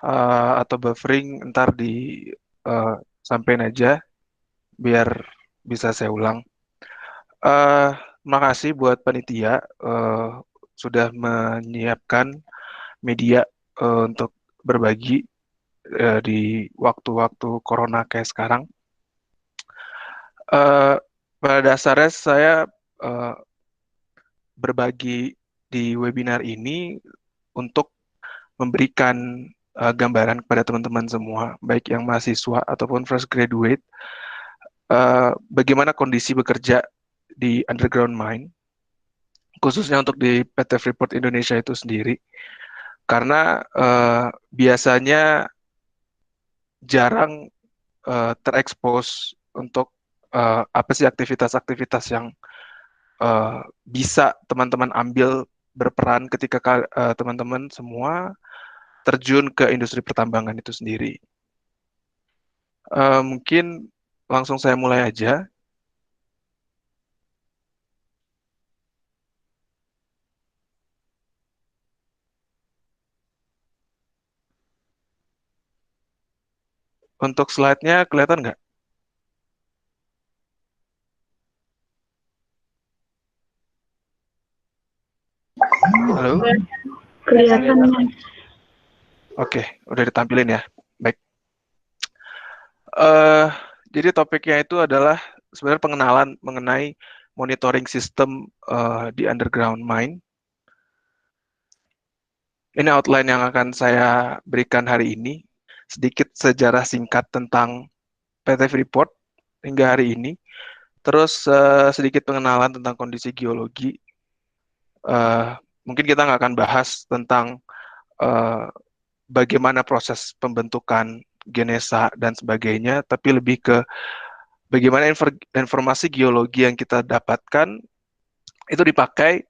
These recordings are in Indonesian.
atau buffering ntar di sampein aja biar bisa saya ulang. Eh, Makasih buat panitia sudah menyiapkan media untuk berbagi di waktu-waktu corona kayak sekarang. Eh, Pada dasarnya saya eh, berbagi di webinar ini untuk memberikan gambaran kepada teman-teman semua, baik yang mahasiswa ataupun fresh graduate, bagaimana kondisi bekerja di underground mine, khususnya untuk di PT Freeport Indonesia itu sendiri. Karena biasanya jarang terekspos untuk apa sih aktivitas-aktivitas yang bisa teman-teman ambil berperan ketika teman-teman semua terjun ke industri pertambangan itu sendiri. Mungkin langsung saya mulai aja. Untuk slide-nya kelihatan nggak? Halo? Kelihatan. Oke, udah ditampilin ya. Baik. Eh, jadi topiknya itu adalah sebenarnya pengenalan mengenai monitoring sistem di underground mine. Ini outline yang akan saya berikan hari ini. Sedikit sejarah singkat tentang PT Freeport hingga hari ini. Terus sedikit pengenalan tentang kondisi geologi. Eh, Mungkin kita nggak akan bahas tentang eh, bagaimana proses pembentukan genesa dan sebagainya, tapi lebih ke bagaimana informasi geologi yang kita dapatkan itu dipakai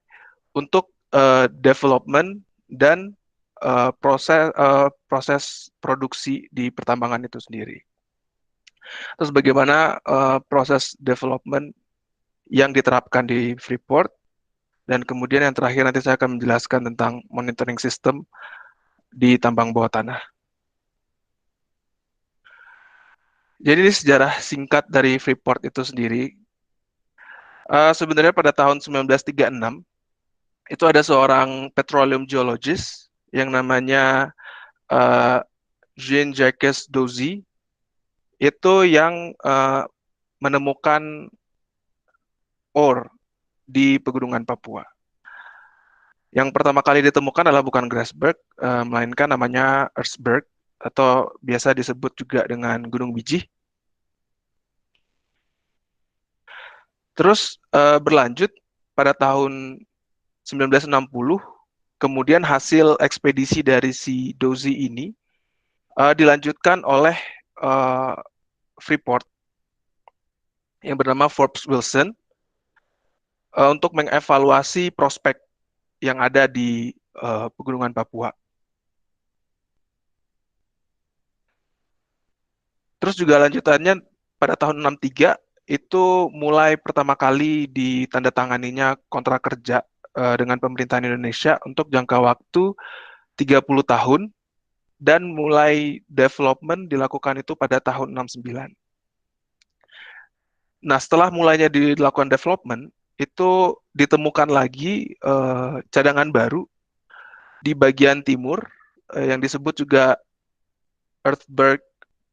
untuk development dan proses produksi di pertambangan itu sendiri. Terus bagaimana proses development yang diterapkan di Freeport, dan kemudian yang terakhir nanti saya akan menjelaskan tentang monitoring system di tambang bawah tanah. Jadi ini sejarah singkat dari Freeport itu sendiri. Sebenarnya pada tahun 1936 itu ada seorang petroleum geologist yang namanya uh, Jean-Jacques Dozy, itu yang menemukan ore di pegunungan Papua. Yang pertama kali ditemukan adalah bukan Grasberg, melainkan namanya Erzberg, atau biasa disebut juga dengan Gunung Bijih. Terus berlanjut pada tahun 1960, kemudian hasil ekspedisi dari si Dozy ini dilanjutkan oleh uh, Freeport yang bernama Forbes Wilson untuk mengevaluasi prospek yang ada di pegunungan Papua. Terus juga lanjutannya pada tahun 63 itu mulai pertama kali ditandatanganinya kontrak kerja dengan pemerintahan Indonesia untuk jangka waktu 30 tahun, dan mulai development dilakukan itu pada tahun 69. Nah, setelah mulainya dilakukan development, itu ditemukan lagi cadangan baru di bagian timur yang disebut juga Earthberg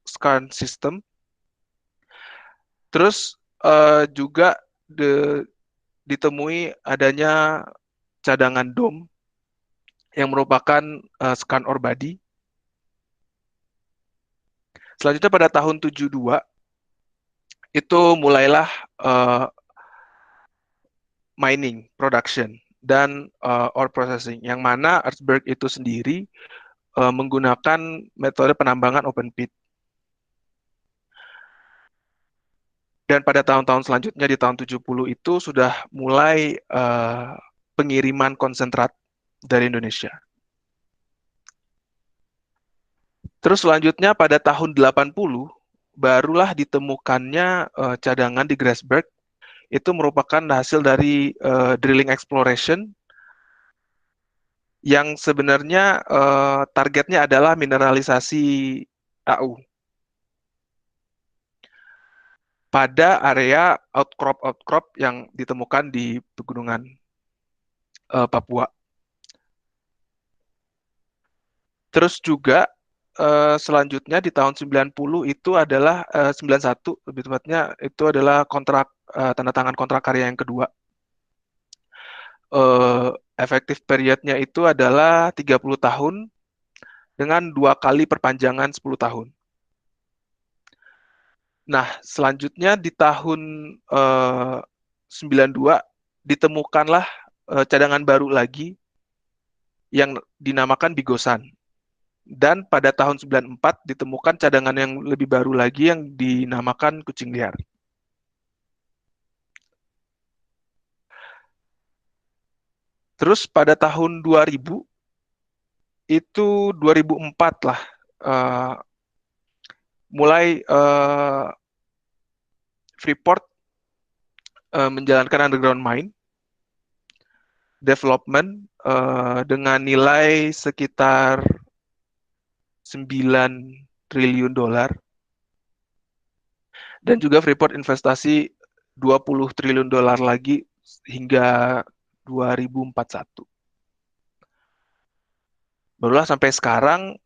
Skarn System. Terus juga ditemui adanya cadangan dom yang merupakan skarn ore body. Selanjutnya pada tahun 72 itu mulailah uh, mining production dan ore processing, yang mana Earthberg itu sendiri menggunakan metode penambangan open pit. Dan pada tahun-tahun selanjutnya di tahun 70 itu sudah mulai pengiriman konsentrat dari Indonesia. Terus selanjutnya pada tahun 80 barulah ditemukannya cadangan di Grasberg. Itu merupakan hasil dari drilling exploration yang sebenarnya targetnya adalah mineralisasi AU pada area outcrop yang ditemukan di pegunungan Papua. Terus juga selanjutnya di tahun 90 itu adalah 91 lebih tepatnya itu adalah kontrak tanda tangan kontrak karya yang kedua. Efektif periodnya itu adalah 30 tahun dengan 2 kali perpanjangan 10 tahun. Nah, selanjutnya di tahun 92 ditemukanlah cadangan baru lagi yang dinamakan Bigosan. Dan pada tahun 94 ditemukan cadangan yang lebih baru lagi yang dinamakan kucing liar. Terus pada tahun 2000 itu 2004 lah mulai Freeport menjalankan underground mine development dengan nilai sekitar 9 triliun dolar dan juga Freeport investasi 20 triliun dolar lagi hingga 2041. Barulah sampai sekarang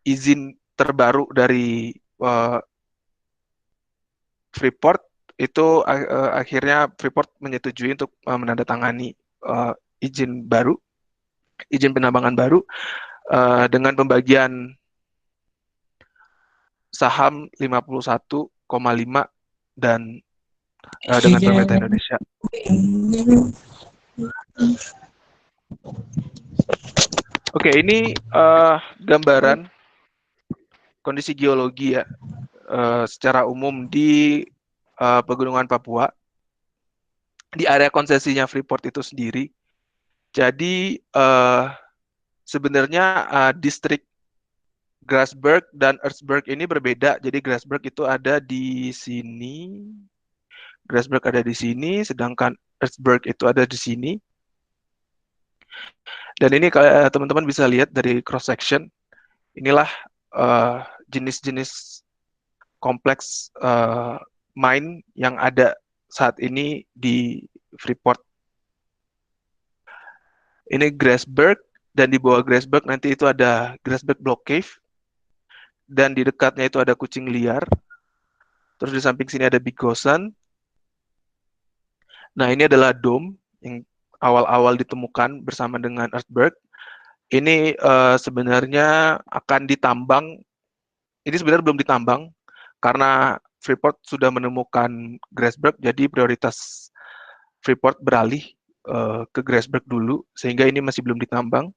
izin terbaru dari Freeport itu akhirnya Freeport menyetujui untuk menandatangani izin baru, izin penambangan baru dengan pembagian saham 51,5 dan dengan pemerintah Indonesia. Oke, ini gambaran kondisi geologi ya secara umum di pegunungan Papua di area konsesinya Freeport itu sendiri. Jadi sebenarnya distrik Grasberg dan Ertsberg ini berbeda. Jadi Grasberg itu ada di sini, Grasberg ada di sini, sedangkan Ertsberg itu ada di sini. Dan ini teman-teman bisa lihat dari cross section, inilah jenis-jenis kompleks mine yang ada saat ini di Freeport. Ini Grasberg, dan di bawah Grasberg nanti itu ada Grasberg Block Cave, dan di dekatnya itu ada kucing liar. Terus di samping sini ada Bigosan. Nah, ini adalah dome yang awal-awal ditemukan bersama dengan Ertsberg. Ini sebenarnya akan ditambang. Ini sebenarnya belum ditambang karena Freeport sudah menemukan Grasberg, jadi prioritas Freeport beralih ke Grasberg dulu, sehingga ini masih belum ditambang.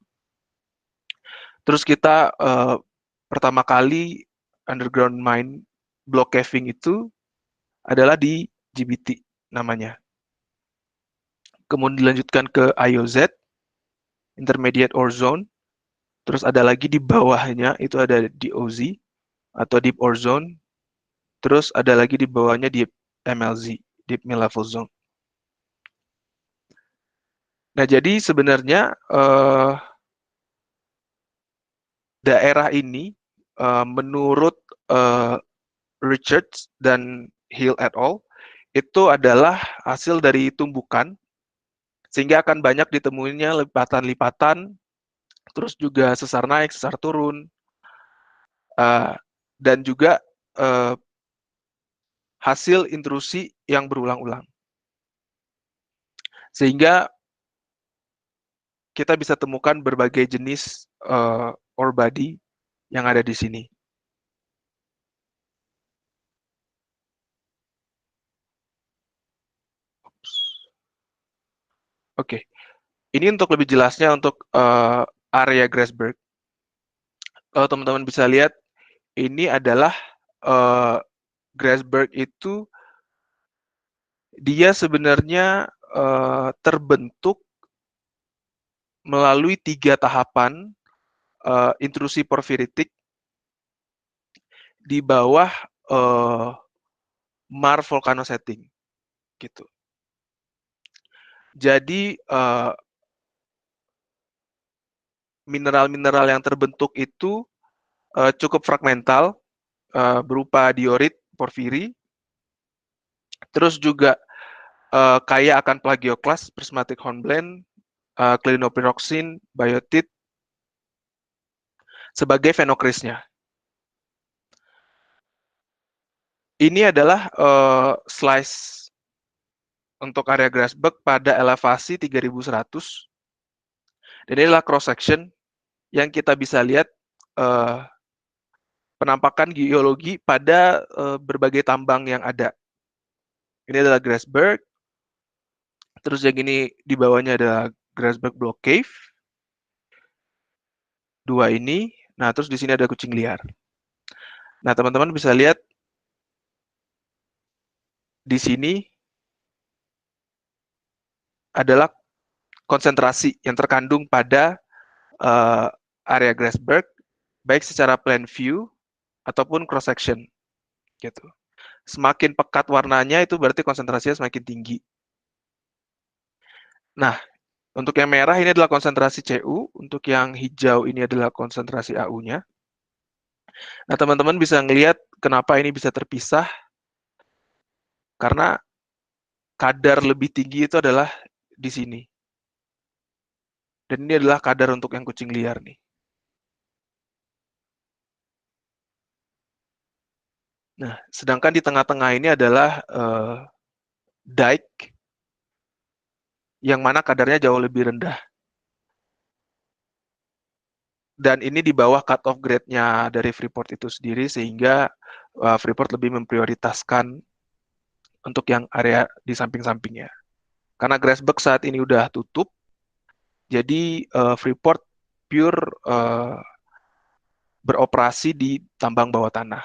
Terus kita pertama kali underground mine block caving itu adalah di GBT namanya. Kemudian dilanjutkan ke IOZ, Intermediate Ore Zone. Terus ada lagi di bawahnya itu ada DOZ atau Deep Ore Zone. Terus ada lagi di bawahnya Deep MLZ, Deep Mill Level Zone. Nah, jadi sebenarnya daerah ini menurut Richards dan Hill et al. Itu adalah hasil dari tumbukan, sehingga akan banyak ditemuinya lipatan-lipatan, terus juga sesar naik, sesar turun, dan juga hasil intrusi yang berulang-ulang. Sehingga kita bisa temukan berbagai jenis ore body yang ada di sini. Oke, ini untuk lebih jelasnya untuk area Grasberg. Kalau teman-teman bisa lihat, ini adalah Grasberg itu dia sebenarnya terbentuk melalui 3 tahapan intrusi porfiritik di bawah Mar volcanosetting gitu. Jadi mineral-mineral yang terbentuk itu cukup fragmental, berupa diorit, porfiri, terus juga kaya akan plagioklas, prismatic hornblende, klinopyroxene, biotit sebagai fenokrisnya. Ini adalah slice untuk area Grasberg pada elevasi 3100. Dan inilah cross section yang kita bisa lihat penampakan geologi pada berbagai tambang yang ada. Ini adalah Grasberg. Terus yang ini di bawahnya adalah Grasberg Block Cave. Dua ini. Nah, terus di sini ada kucing liar. Nah, teman-teman bisa lihat di sini adalah konsentrasi yang terkandung pada area Grasberg, baik secara plan view ataupun cross section, gitu. Semakin pekat warnanya itu berarti konsentrasinya semakin tinggi. Nah, untuk yang merah ini adalah konsentrasi Cu, untuk yang hijau ini adalah konsentrasi Au-nya. Nah, teman-teman bisa ngelihat kenapa ini bisa terpisah, karena kadar lebih tinggi itu adalah di sini. Dan ini adalah kadar untuk yang kucing liar nih. Nah, sedangkan di tengah-tengah ini adalah dike, yang mana kadarnya jauh lebih rendah. Dan ini di bawah cut-off grade-nya dari Freeport itu sendiri, sehingga Freeport lebih memprioritaskan untuk yang area di samping-sampingnya. Karena Grasberg saat ini udah tutup, jadi Freeport pure beroperasi di tambang bawah tanah.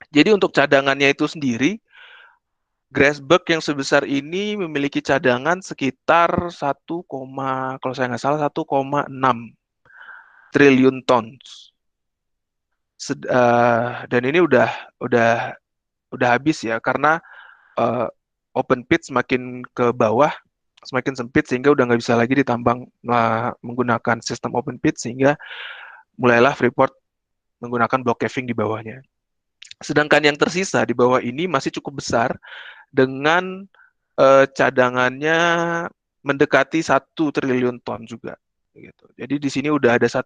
Jadi untuk cadangannya itu sendiri, Grasberg yang sebesar ini memiliki cadangan sekitar 1, kalau saya nggak salah 1,6 triliun tons. Dan ini udah habis ya, karena open pit semakin ke bawah, semakin sempit, sehingga udah nggak bisa lagi ditambang menggunakan sistem open pit, sehingga mulailah Freeport menggunakan block caving di bawahnya. Sedangkan yang tersisa di bawah ini masih cukup besar, dengan cadangannya mendekati 1 triliun ton juga. Gitu. Jadi di sini udah ada 1,6,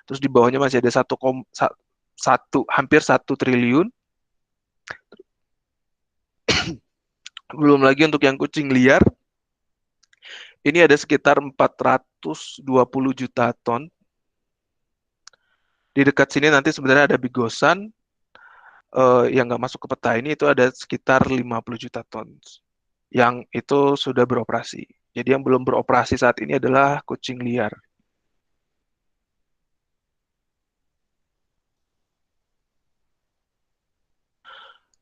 terus di bawahnya masih ada 1, hampir 1 triliun. Belum lagi untuk yang kucing liar, ini ada sekitar 420 juta ton. Di dekat sini nanti sebenarnya ada bigosan, yang nggak masuk ke peta ini, itu ada sekitar 50 juta ton yang itu sudah beroperasi. Jadi yang belum beroperasi saat ini adalah kucing liar.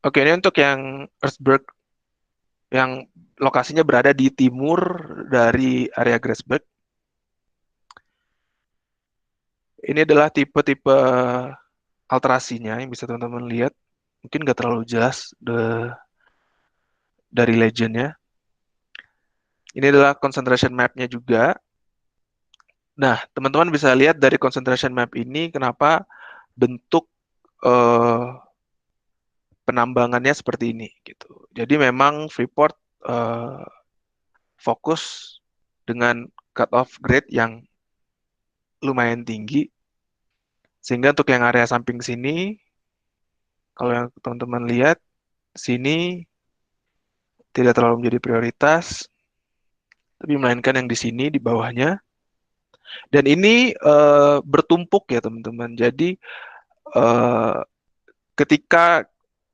Oke, ini untuk yang Earthberg, yang lokasinya berada di timur dari area Grasberg. Ini adalah tipe-tipe alterasinya yang bisa teman-teman lihat. Mungkin nggak terlalu jelas dari legendnya. Ini adalah concentration map-nya juga. Nah, teman-teman bisa lihat dari concentration map ini kenapa bentuk penambangannya seperti ini gitu. Jadi memang Freeport fokus dengan cut-off grade yang lumayan tinggi, sehingga untuk yang area samping sini, kalau yang teman-teman lihat, sini tidak terlalu menjadi prioritas, tapi melainkan yang di sini, di bawahnya. Dan ini bertumpuk ya teman-teman. Jadi ketika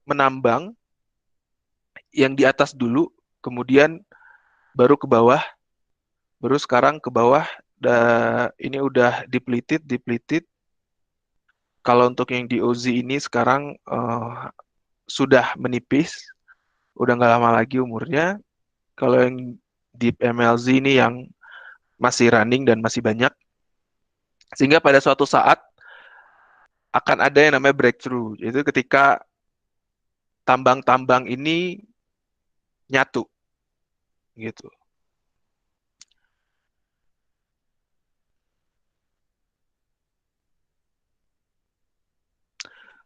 menambang, yang di atas dulu, kemudian baru ke bawah, baru sekarang ke bawah, ini udah depleted. Kalau untuk yang di OZ ini sekarang sudah menipis, udah nggak lama lagi umurnya. Kalau yang Deep MLZ ini yang masih running dan masih banyak, sehingga pada suatu saat akan ada yang namanya breakthrough, yaitu ketika tambang-tambang ini nyatu, gitu.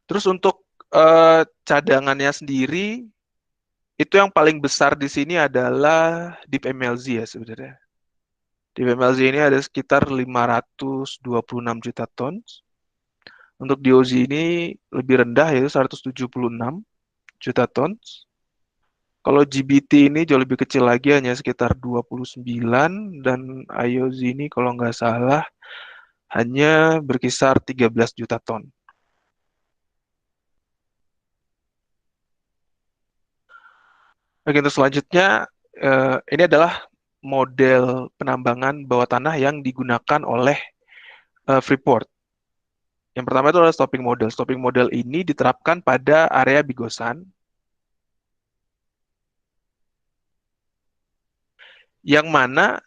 Terus untuk cadangannya sendiri, itu yang paling besar di sini adalah Deep MLZ ya sebenarnya. Deep MLZ ini ada sekitar 526 juta ton. Untuk DOZ ini lebih rendah yaitu 176 juta ton. Kalau GBT ini jauh lebih kecil lagi hanya sekitar 29 dan IOZ ini kalau nggak salah hanya berkisar 13 juta ton. Oke, untuk selanjutnya ini adalah model penambangan bawah tanah yang digunakan oleh Freeport. Yang pertama itu adalah stopping model. Stopping model ini diterapkan pada area Bigosan yang mana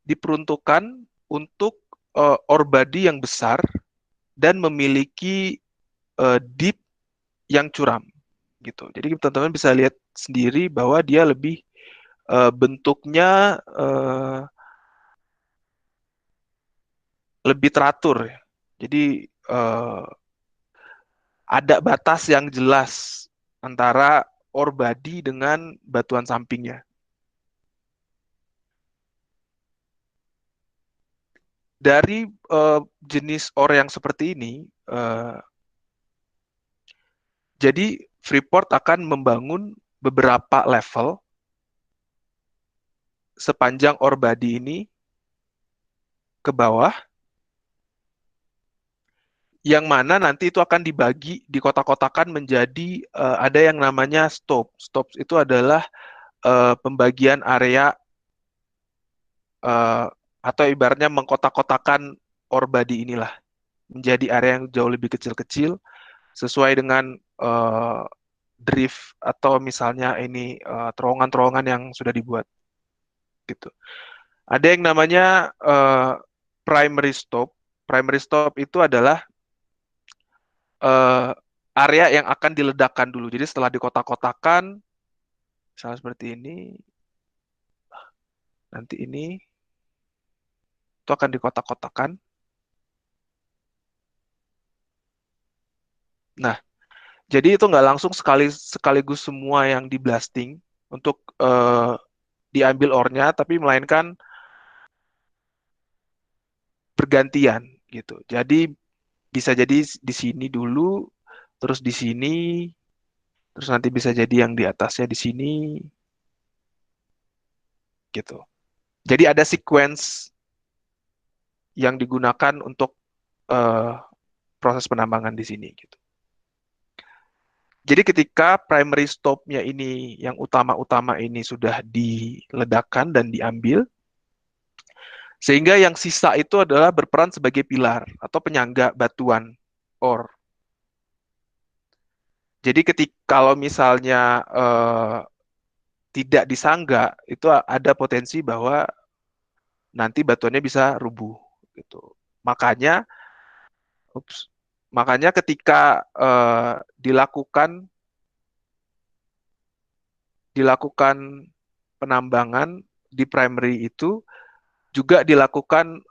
diperuntukkan untuk ore body yang besar dan memiliki deep yang curam gitu. Jadi teman-teman bisa lihat sendiri bahwa dia lebih bentuknya lebih teratur ya. Jadi ada batas yang jelas antara ore body dengan batuan sampingnya. Dari jenis ore yang seperti ini, jadi Freeport akan membangun beberapa level sepanjang ore body ini ke bawah, yang mana nanti itu akan dibagi di kotak-kotakan menjadi ada yang namanya stope. Stope itu adalah pembagian area uh, atau ibaratnya mengkotak-kotakan ore body inilah menjadi area yang jauh lebih kecil-kecil sesuai dengan drift atau misalnya ini terowongan-terowongan yang sudah dibuat gitu. Ada yang namanya primary stop. Primary stop itu adalah uh, area yang akan diledakkan dulu. Jadi setelah dikotak-kotakan, misalnya seperti ini, nanti ini itu akan dikotak-kotakan. Nah, jadi itu nggak langsung sekaligus semua yang di blasting untuk diambil ore-nya, tapi melainkan bergantian gitu. Jadi bisa jadi di sini dulu, terus di sini, terus nanti bisa jadi yang di atasnya di sini gitu. Jadi ada sequence yang digunakan untuk uh, proses penambangan di sini gitu. Jadi ketika primary stop-nya ini yang utama-utama ini sudah diledakkan dan diambil, sehingga yang sisa itu adalah berperan sebagai pilar atau penyangga batuan ore. Jadi ketika kalau misalnya tidak disangga, itu ada potensi bahwa nanti batuannya bisa rubuh gitu. Makanya, ups, makanya ketika dilakukan penambangan di primary itu juga dilakukan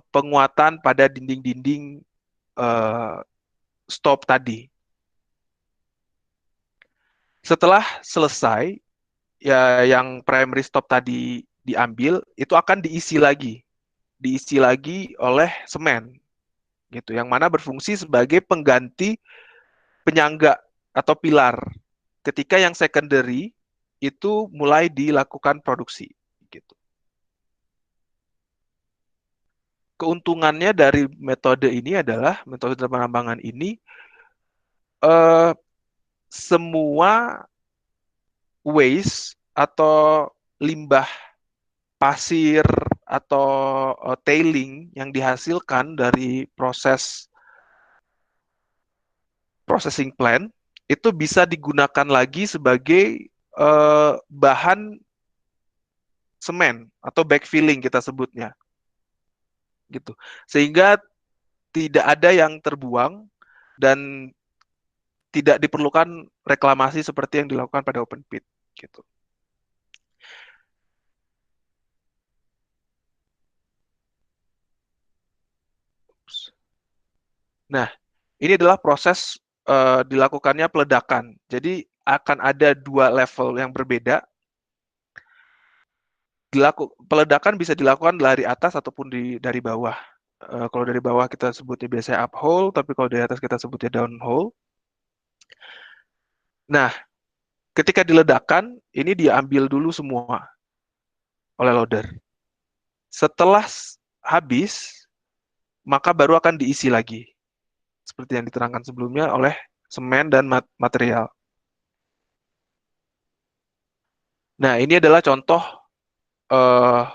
penguatan pada dinding-dinding uh, stop tadi. Setelah selesai, ya yang primary stop tadi diambil, itu akan diisi lagi oleh semen, gitu. Yang mana berfungsi sebagai pengganti penyangga atau pilar. Ketika yang secondary itu mulai dilakukan produksi, gitu. Keuntungannya dari metode ini adalah metode penambangan ini eh, semua waste atau limbah pasir atau tailing yang dihasilkan dari proses processing plant itu bisa digunakan lagi sebagai bahan semen atau backfilling kita sebutnya gitu. Sehingga tidak ada yang terbuang dan tidak diperlukan reklamasi seperti yang dilakukan pada open pit gitu. Nah, ini adalah proses dilakukannya peledakan. Jadi akan ada dua level yang berbeda. Peledakan bisa dilakukan dari atas ataupun dari bawah. Kalau dari bawah kita sebutnya biasanya uphole, tapi kalau dari atas kita sebutnya downhole. Nah, ketika diledakkan, ini diambil dulu semua oleh loader. Setelah habis, maka baru akan diisi lagi. Seperti yang diterangkan sebelumnya oleh semen dan material. Nah, ini adalah contoh uh,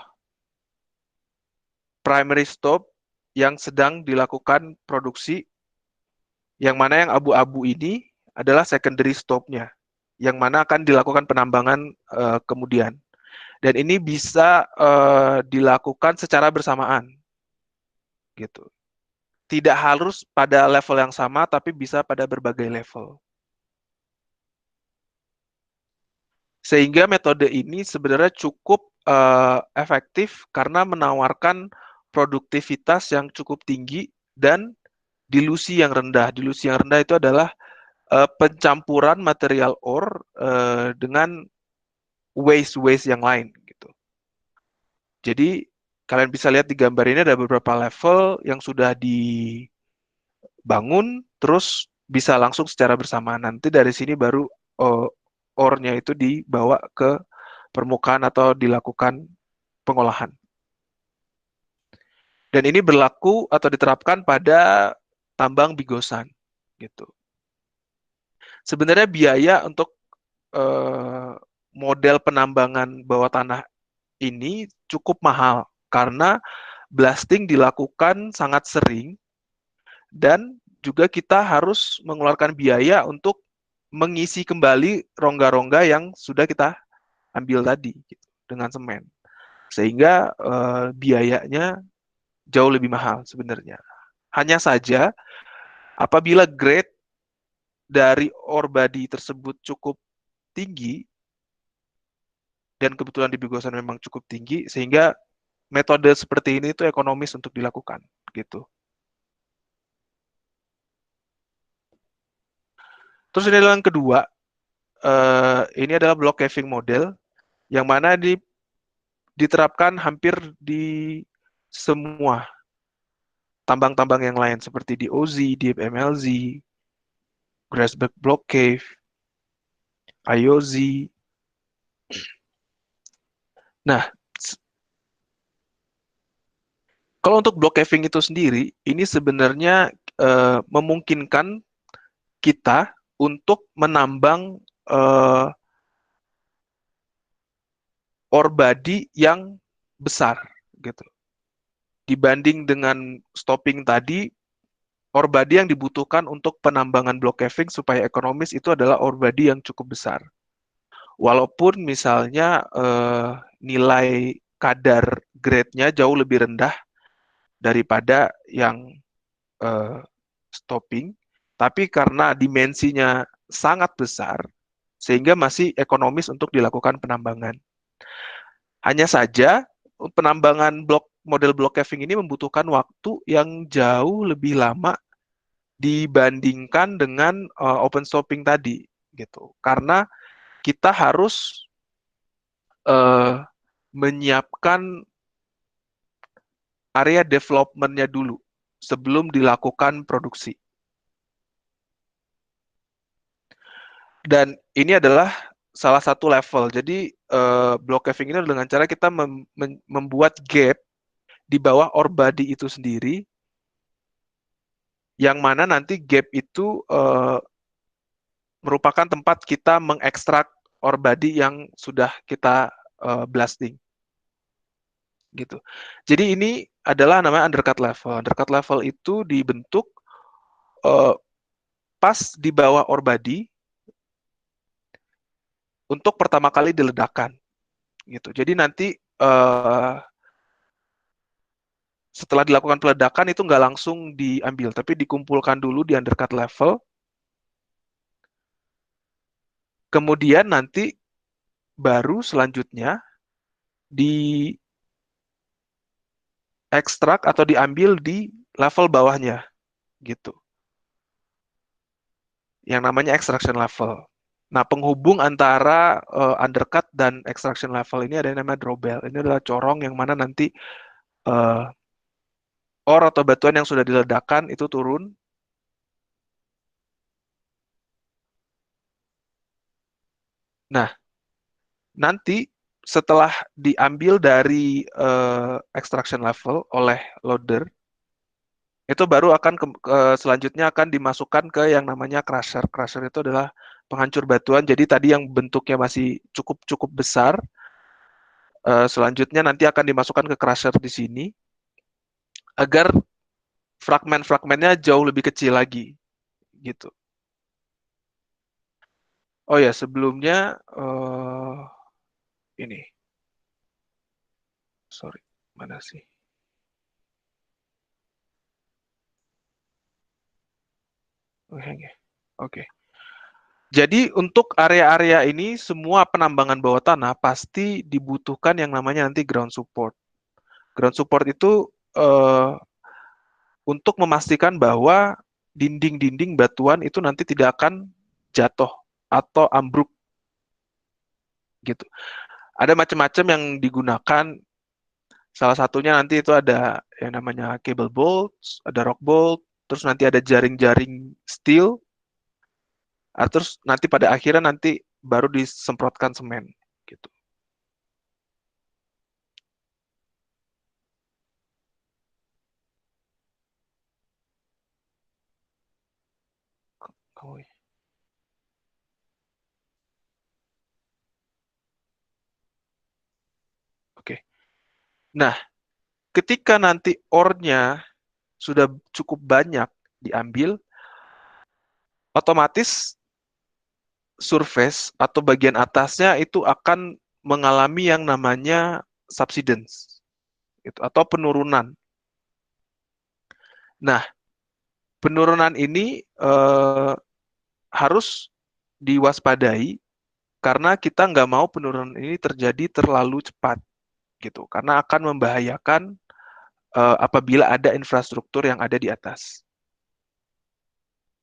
primary stop yang sedang dilakukan produksi, yang mana yang abu-abu ini adalah secondary stopnya, yang mana akan dilakukan penambangan kemudian. Dan ini bisa dilakukan secara bersamaan, gitu. Tidak harus pada level yang sama, tapi bisa pada berbagai level. Sehingga metode ini sebenarnya cukup efektif karena menawarkan produktivitas yang cukup tinggi dan dilusi yang rendah. Dilusi yang rendah itu adalah pencampuran material ore dengan waste yang lain gitu. Jadi kalian bisa lihat di gambar ini ada beberapa level yang sudah dibangun, terus bisa langsung secara bersamaan. Nanti dari sini baru ore-nya itu dibawa ke permukaan atau dilakukan pengolahan. Dan ini berlaku atau diterapkan pada tambang bigosan gitu. Sebenarnya biaya untuk model penambangan bawah tanah ini cukup mahal karena blasting dilakukan sangat sering dan juga kita harus mengeluarkan biaya untuk mengisi kembali rongga-rongga yang sudah kita ambil tadi gitu, dengan semen. Sehingga biayanya jauh lebih mahal sebenarnya. Hanya saja apabila grade dari ore body tersebut cukup tinggi, dan kebetulan di Bigosan memang cukup tinggi, sehingga metode seperti ini itu ekonomis untuk dilakukan gitu. Terus ini adalah yang kedua, ini adalah block caving model yang mana diterapkan hampir di semua tambang-tambang yang lain seperti di OZ, di MLZ, Grassberg Block Cave, IOZ. Nah, kalau untuk block caving itu sendiri, ini sebenarnya memungkinkan kita untuk menambang ore body yang besar gitu. Dibanding dengan stopping tadi, ore body yang dibutuhkan untuk penambangan block caving supaya ekonomis itu adalah ore body yang cukup besar. Walaupun misalnya nilai kadar grade-nya jauh lebih rendah daripada yang stopping, tapi karena dimensinya sangat besar, sehingga masih ekonomis untuk dilakukan penambangan. Hanya saja, penambangan model block caving ini membutuhkan waktu yang jauh lebih lama dibandingkan dengan open stopping tadi, gitu. Karena kita harus menyiapkan area development-nya dulu sebelum dilakukan produksi. Dan ini adalah salah satu level. Jadi block caving ini dengan cara kita membuat gap di bawah ore body itu sendiri, yang mana nanti gap itu merupakan tempat kita mengekstrak ore body yang sudah kita blasting. Gitu. Jadi ini adalah namanya undercut level. Undercut level itu dibentuk pas di bawah ore body untuk pertama kali diledakkan. Gitu. Jadi nanti setelah dilakukan peledakan itu nggak langsung diambil, tapi dikumpulkan dulu di undercut level. Kemudian nanti baru selanjutnya diekstrak atau diambil di level bawahnya, gitu. yang namanya extraction level. Nah, penghubung antara undercut dan extraction level ini ada yang namanya drawbell. Ini adalah corong yang mana nanti uh, ore atau batuan yang sudah diledakkan itu turun. Nah, nanti setelah diambil dari extraction level oleh loader, itu baru akan selanjutnya akan dimasukkan ke yang namanya crusher. Crusher itu adalah penghancur batuan. Jadi tadi yang bentuknya masih cukup cukup besar, selanjutnya nanti akan dimasukkan ke crusher di sini agar fragmen-fragmennya jauh lebih kecil lagi, gitu. Oh ya, sebelumnya ini, sorry, mana sih? Oh, hang ya. Oke. Jadi untuk area-area ini semua penambangan bawah tanah pasti dibutuhkan yang namanya nanti ground support. Ground support itu untuk memastikan bahwa dinding-dinding batuan itu nanti tidak akan jatuh atau ambruk gitu. Ada macam-macam yang digunakan. Salah satunya nanti itu ada yang namanya cable bolt, ada rock bolt, terus nanti ada jaring-jaring steel, terus nanti pada akhirnya nanti baru disemprotkan semen gitu. Oh, oke. Okay. Nah, ketika nanti ore-nya sudah cukup banyak diambil, otomatis surface atau bagian atasnya itu akan mengalami yang namanya subsidence gitu, atau penurunan. Nah, penurunan ini harus diwaspadai karena kita nggak mau penurunan ini terjadi terlalu cepat gitu, karena akan membahayakan apabila ada infrastruktur yang ada di atas.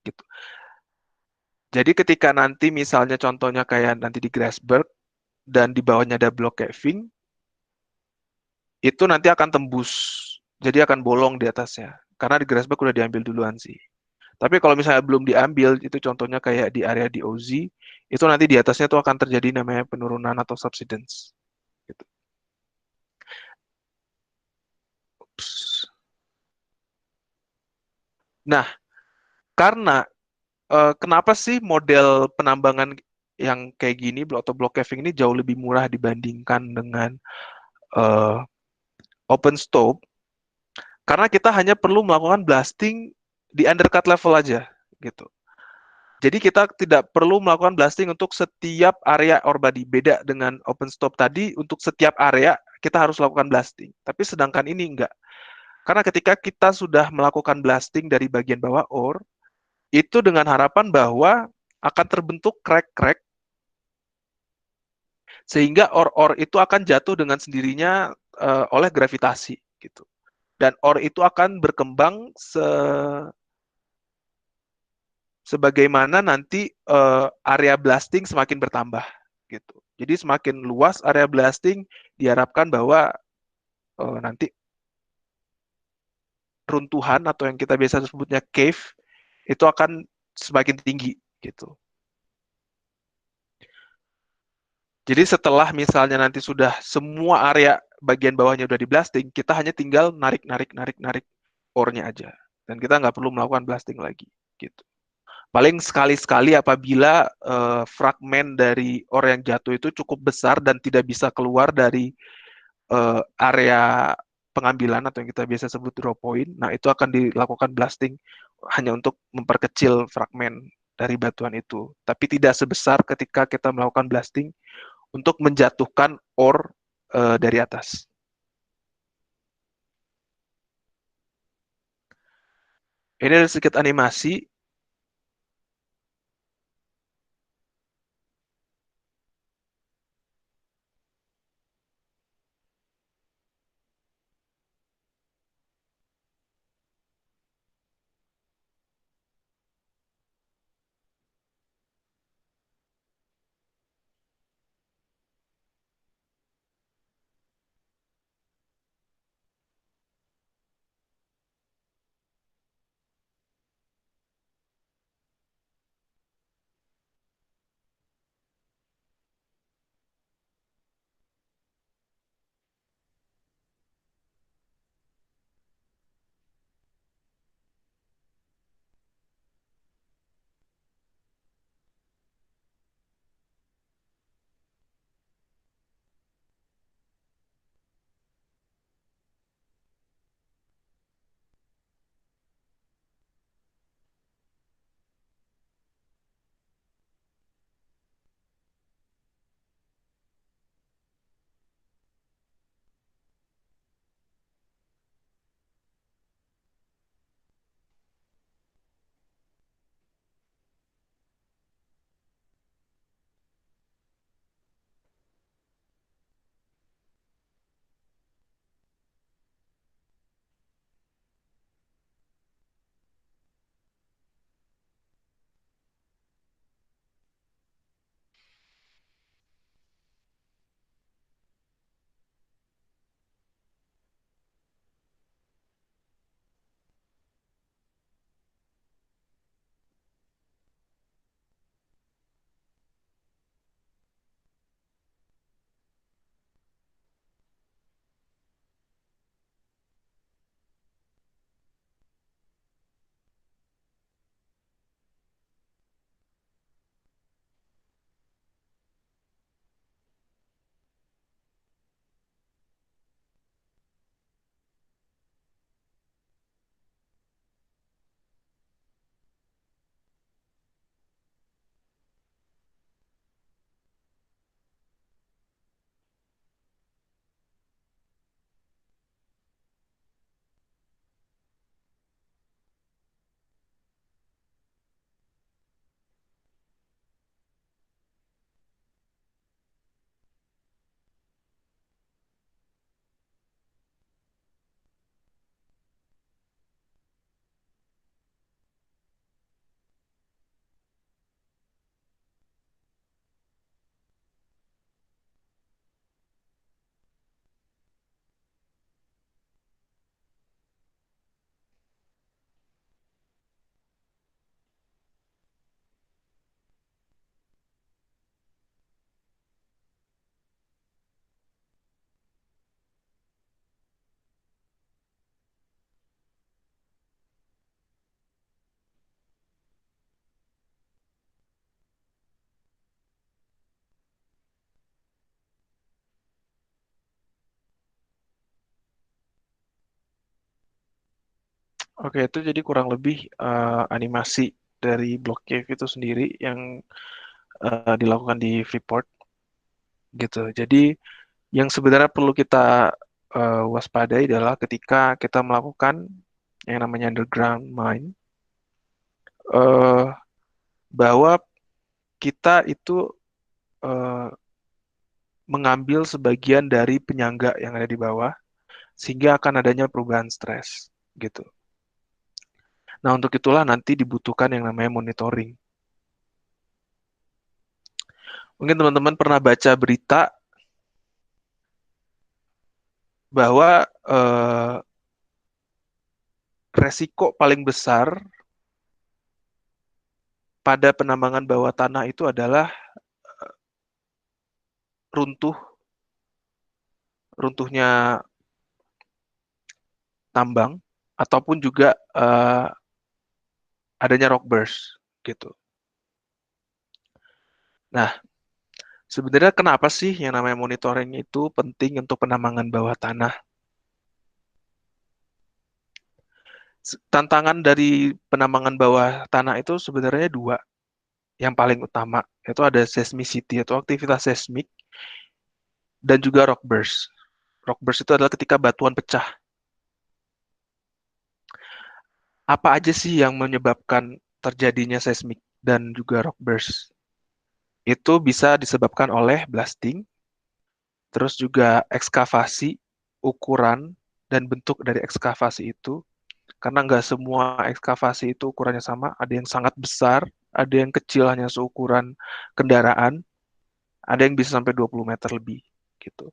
Gitu. Jadi ketika nanti misalnya contohnya kayak nanti di Grasberg dan di bawahnya ada block caving, itu nanti akan tembus, jadi akan bolong di atasnya. Karena di Grasberg udah diambil duluan sih. Tapi kalau misalnya belum diambil, itu contohnya kayak di area di OZ, itu nanti di atasnya tuh akan terjadi namanya penurunan atau subsidence. Gitu. Nah, karena kenapa sih model penambangan yang kayak gini atau block caving ini jauh lebih murah dibandingkan dengan uh, open stope? Karena kita hanya perlu melakukan blasting di undercut level aja, gitu. Jadi kita tidak perlu melakukan blasting untuk setiap area ore body. Beda dengan open stop tadi, untuk setiap area kita harus lakukan blasting. Tapi sedangkan ini enggak. Karena ketika kita sudah melakukan blasting dari bagian bawah ore, itu dengan harapan bahwa akan terbentuk crack-crack sehingga ore-ore itu akan jatuh dengan sendirinya oleh gravitasi gitu. Dan ore itu akan berkembang sebagaimana nanti area blasting semakin bertambah gitu. Jadi semakin luas area blasting diharapkan bahwa nanti runtuhan atau yang kita biasa sebutnya cave itu akan semakin tinggi gitu. Jadi setelah misalnya nanti sudah semua area bagian bawahnya udah di blasting, kita hanya tinggal narik ore-nya aja. Dan kita nggak perlu melakukan blasting lagi gitu. Paling sekali-sekali apabila fragmen dari ore yang jatuh itu cukup besar dan tidak bisa keluar dari area pengambilan atau yang kita biasa sebut draw point. Nah, itu akan dilakukan blasting hanya untuk memperkecil fragmen dari batuan itu. Tapi tidak sebesar ketika kita melakukan blasting untuk menjatuhkan ore dari atas. Ini ada sedikit animasi. Oke, itu jadi kurang lebih animasi dari block cave itu sendiri yang dilakukan di Freeport gitu. Jadi yang sebenarnya perlu kita waspadai adalah ketika kita melakukan yang namanya underground mine, eh, bahwa kita itu eh, mengambil sebagian dari penyangga yang ada di bawah, sehingga akan adanya perubahan stres gitu. Nah, untuk itulah nanti dibutuhkan yang namanya monitoring. Mungkin teman-teman pernah baca berita bahwa resiko paling besar pada penambangan bawah tanah itu adalah runtuhnya tambang ataupun juga adanya rock burst gitu. Nah, sebenarnya kenapa sih yang namanya monitoring itu penting untuk penambangan bawah tanah? Tantangan dari penambangan bawah tanah itu sebenarnya dua. Yang paling utama itu ada seismicity atau aktivitas seismik dan juga rock burst. Rock burst itu adalah ketika batuan pecah. Apa aja sih yang menyebabkan terjadinya seismik dan juga rock burst? Itu bisa disebabkan oleh blasting, terus juga ekskavasi, ukuran, dan bentuk dari ekskavasi itu. Karena nggak semua ekskavasi itu ukurannya sama, ada yang sangat besar, ada yang kecil hanya seukuran kendaraan, ada yang bisa sampai 20 meter lebih gitu.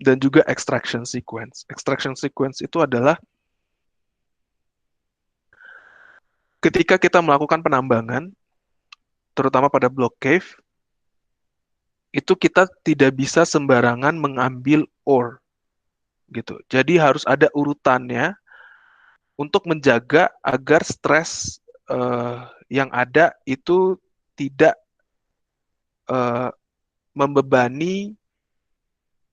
Dan juga extraction sequence. Extraction sequence itu adalah ketika kita melakukan penambangan, terutama pada block cave, itu kita tidak bisa sembarangan mengambil ore gitu. Jadi harus ada urutannya untuk menjaga agar stres yang ada itu tidak uh, membebani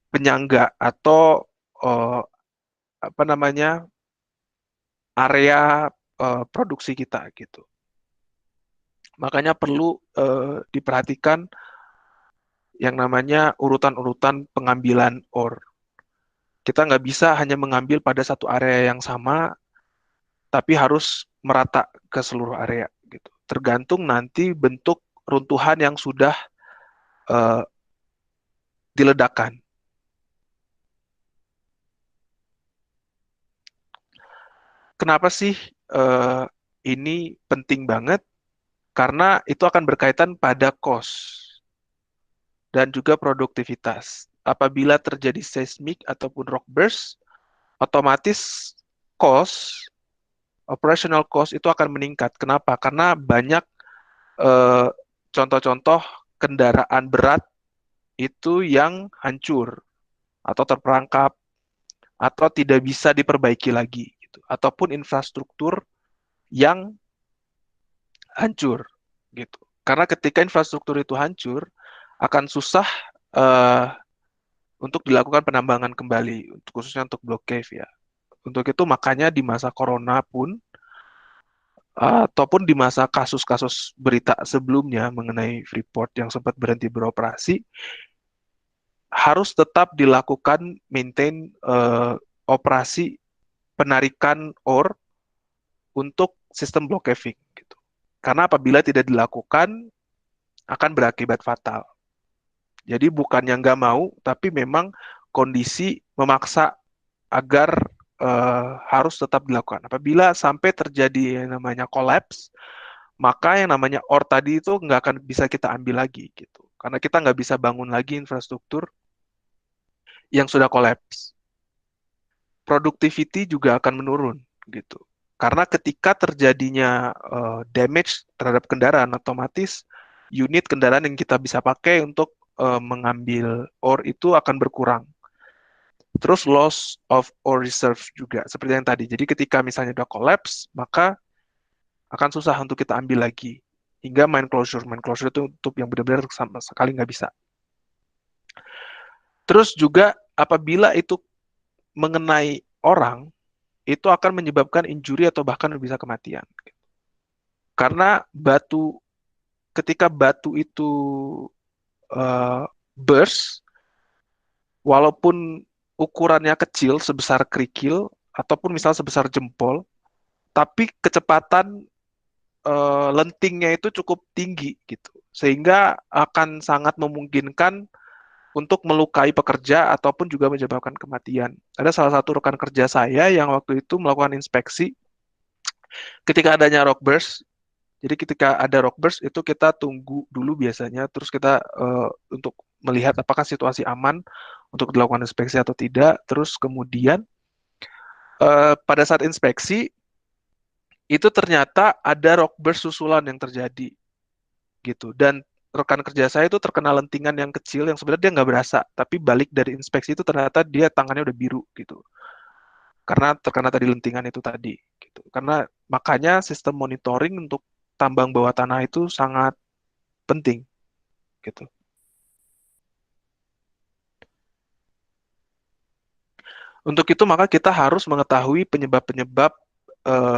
penyangga atau uh, apa namanya area produksi kita gitu. Makanya perlu diperhatikan yang namanya urutan-urutan pengambilan ore. Kita nggak bisa hanya mengambil pada satu area yang sama, tapi harus merata ke seluruh area gitu. Tergantung nanti bentuk runtuhan yang sudah uh, diledakkan. Kenapa sih uh, ini penting banget? Karena itu akan berkaitan pada cost dan juga produktivitas. Apabila terjadi seismik ataupun rock burst, otomatis cost, operational cost itu akan meningkat. Kenapa? Karena banyak eh, contoh-contoh kendaraan berat itu yang hancur atau terperangkap atau tidak bisa diperbaiki lagi, gitu. Ataupun infrastruktur yang hancur, gitu. Karena ketika infrastruktur itu hancur, akan susah uh, untuk dilakukan penambangan kembali, khususnya untuk block cave ya. Untuk itu makanya di masa corona pun ataupun di masa kasus-kasus berita sebelumnya mengenai Freeport yang sempat berhenti beroperasi, harus tetap dilakukan maintain operasi penarikan ore untuk sistem block caving gitu. Karena apabila tidak dilakukan akan berakibat fatal. Jadi bukan yang nggak mau, tapi memang kondisi memaksa agar harus tetap dilakukan. Apabila sampai terjadi yang namanya collapse, maka yang namanya ore tadi itu nggak akan bisa kita ambil lagi gitu. Karena kita nggak bisa bangun lagi infrastruktur yang sudah collapse. Productivity juga akan menurun gitu. Karena ketika terjadinya damage terhadap kendaraan, otomatis unit kendaraan yang kita bisa pakai untuk mengambil ore itu akan berkurang. Terus loss of ore reserve juga, seperti yang tadi. Jadi ketika misalnya udah collapse, maka akan susah untuk kita ambil lagi. Hingga mine closure. Mine closure itu untuk yang benar-benar sama sekali nggak bisa. Terus juga apabila itu mengenai orang, itu akan menyebabkan injury atau bahkan bisa kematian. Karena ketika batu itu burst, walaupun ukurannya kecil sebesar kerikil ataupun misal sebesar jempol, tapi kecepatan lentingnya itu cukup tinggi gitu, sehingga akan sangat memungkinkan untuk melukai pekerja ataupun juga menyebabkan kematian. Ada salah satu rekan kerja saya yang waktu itu melakukan inspeksi ketika adanya rock burst. Jadi ketika ada rock burst itu kita tunggu dulu biasanya, terus kita untuk melihat apakah situasi aman untuk dilakukan inspeksi atau tidak. Terus kemudian pada saat inspeksi itu ternyata ada rock burst susulan yang terjadi gitu. Dan rekan kerja saya itu terkena lentingan yang kecil yang sebenarnya dia nggak berasa, tapi balik dari inspeksi itu ternyata dia tangannya udah biru gitu. Karena terkena tadi lentingan itu tadi gitu. Karena makanya sistem monitoring untuk tambang bawah tanah itu sangat penting gitu. Untuk itu maka kita harus mengetahui penyebab-penyebab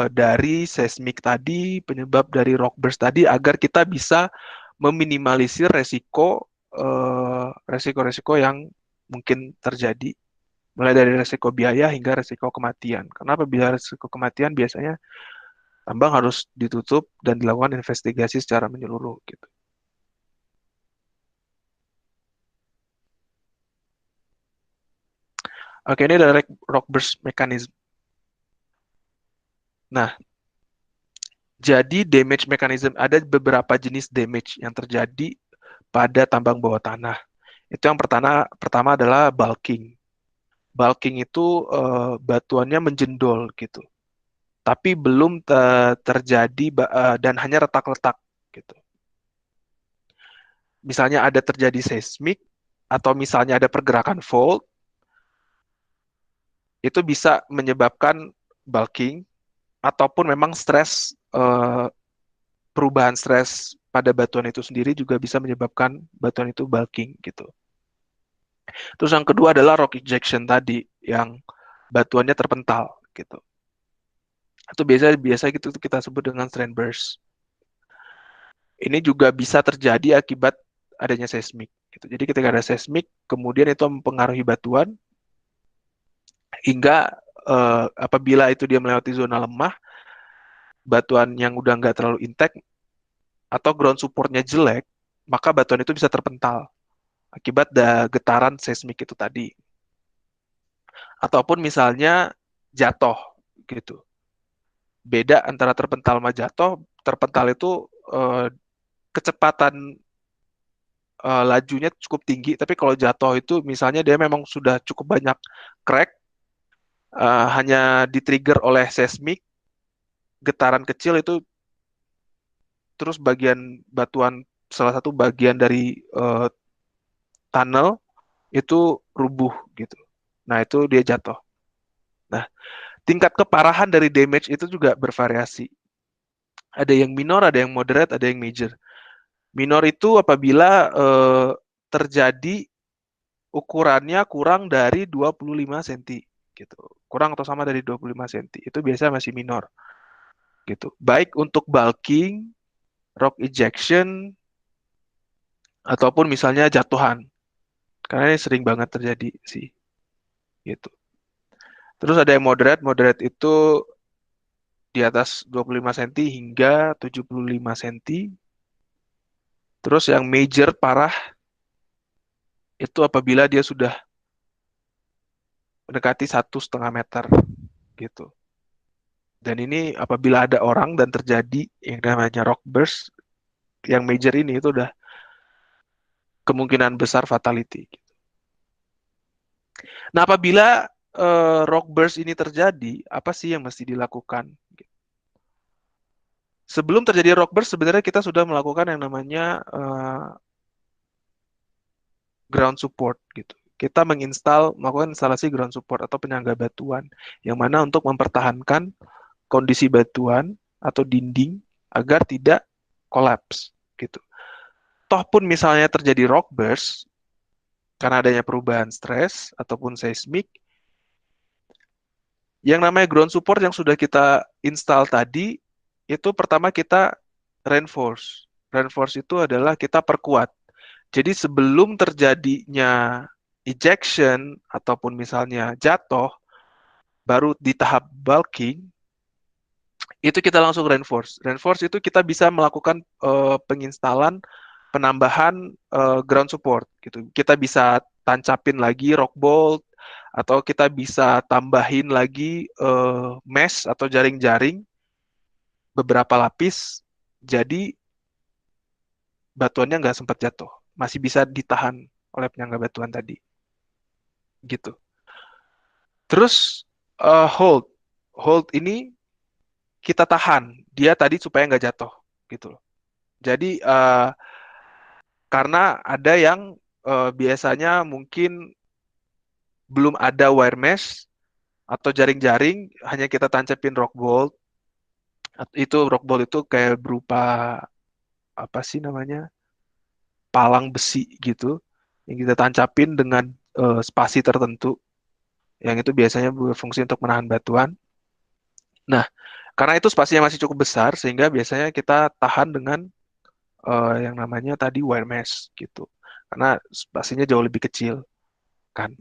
dari seismik tadi, penyebab dari rock burst tadi agar kita bisa meminimalisir resiko-resiko yang mungkin terjadi, mulai dari resiko biaya hingga resiko kematian. Karena apabila resiko kematian biasanya tambang harus ditutup dan dilakukan investigasi secara menyeluruh gitu. Oke, ini adalah rock burst mechanism. Nah, jadi damage mechanism ada beberapa jenis damage yang terjadi pada tambang bawah tanah. Itu yang pertama adalah bulking. Bulking itu batuannya menjendol gitu. Tapi belum terjadi dan hanya retak-retak gitu. Misalnya ada terjadi seismik atau misalnya ada pergerakan fault, itu bisa menyebabkan bulking ataupun memang perubahan stres pada batuan itu sendiri juga bisa menyebabkan batuan itu bulking gitu. Terus yang kedua adalah rock ejection tadi yang batuannya terpental gitu. Itu biasa biasa gitu kita sebut dengan strand burst. Ini juga bisa terjadi akibat adanya seismik gitu. Jadi ketika ada seismik, kemudian itu mempengaruhi batuan hingga apabila itu dia melewati zona lemah, batuan yang udah nggak terlalu intact atau ground supportnya jelek, maka batuan itu bisa terpental akibat getaran seismik itu tadi. Ataupun misalnya jatuh gitu. Beda antara terpental sama jatuh. Terpental itu kecepatan lajunya cukup tinggi, tapi kalau jatuh itu misalnya dia memang sudah cukup banyak crack, hanya di-trigger oleh seismik, getaran kecil itu terus bagian batuan salah satu bagian dari tunnel itu rubuh gitu. Nah, itu dia jatuh. Nah, tingkat keparahan dari damage itu juga bervariasi. Ada yang minor, ada yang moderate, ada yang major. Minor itu apabila terjadi ukurannya kurang dari 25 cm gitu. Kurang atau sama dari 25 cm. Itu biasanya masih minor gitu. Baik untuk bulking, rock ejection ataupun misalnya jatuhan. Karena ini sering banget terjadi sih gitu. Terus ada yang moderate, moderate itu di atas 25 cm hingga 75 cm. Terus yang major parah itu apabila dia sudah mendekati 1,5 meter gitu. Dan ini apabila ada orang dan terjadi yang namanya rock burst, yang major ini itu udah kemungkinan besar fatality. Nah, apabila rock burst ini terjadi, apa sih yang mesti dilakukan? Sebelum terjadi rock burst, sebenarnya kita sudah melakukan yang namanya ground support gitu. Kita melakukan instalasi ground support atau penyangga batuan, yang mana untuk mempertahankan kondisi batuan atau dinding agar tidak kolaps gitu. Toh pun misalnya terjadi rock burst karena adanya perubahan stres ataupun seismik, Yang namanya ground support yang sudah kita install tadi, itu pertama kita reinforce. Reinforce itu adalah kita perkuat. Jadi sebelum terjadinya ejection ataupun misalnya jatuh, baru di tahap bulking, itu kita langsung reinforce. Reinforce itu kita bisa melakukan penginstalan penambahan ground support gitu. Kita bisa tancapin lagi rock bolt atau kita bisa tambahin lagi mesh atau jaring-jaring beberapa lapis. Jadi batuannya nggak sempat jatuh, masih bisa ditahan oleh penyangga batuan tadi, gitu. Terus hold, hold ini kita tahan dia tadi supaya nggak jatuh, gitu loh. Jadi karena ada yang biasanya mungkin belum ada wire mesh atau jaring-jaring, hanya kita tancapin rock bolt. Itu rock bolt itu kayak berupa apa sih namanya, palang besi gitu yang kita tancapin dengan spasi tertentu, yang itu biasanya berfungsi untuk menahan batuan. Nah, karena itu spasinya masih cukup besar, sehingga biasanya kita tahan dengan yang namanya tadi wire mesh gitu. Karena spasinya jauh lebih kecil kan.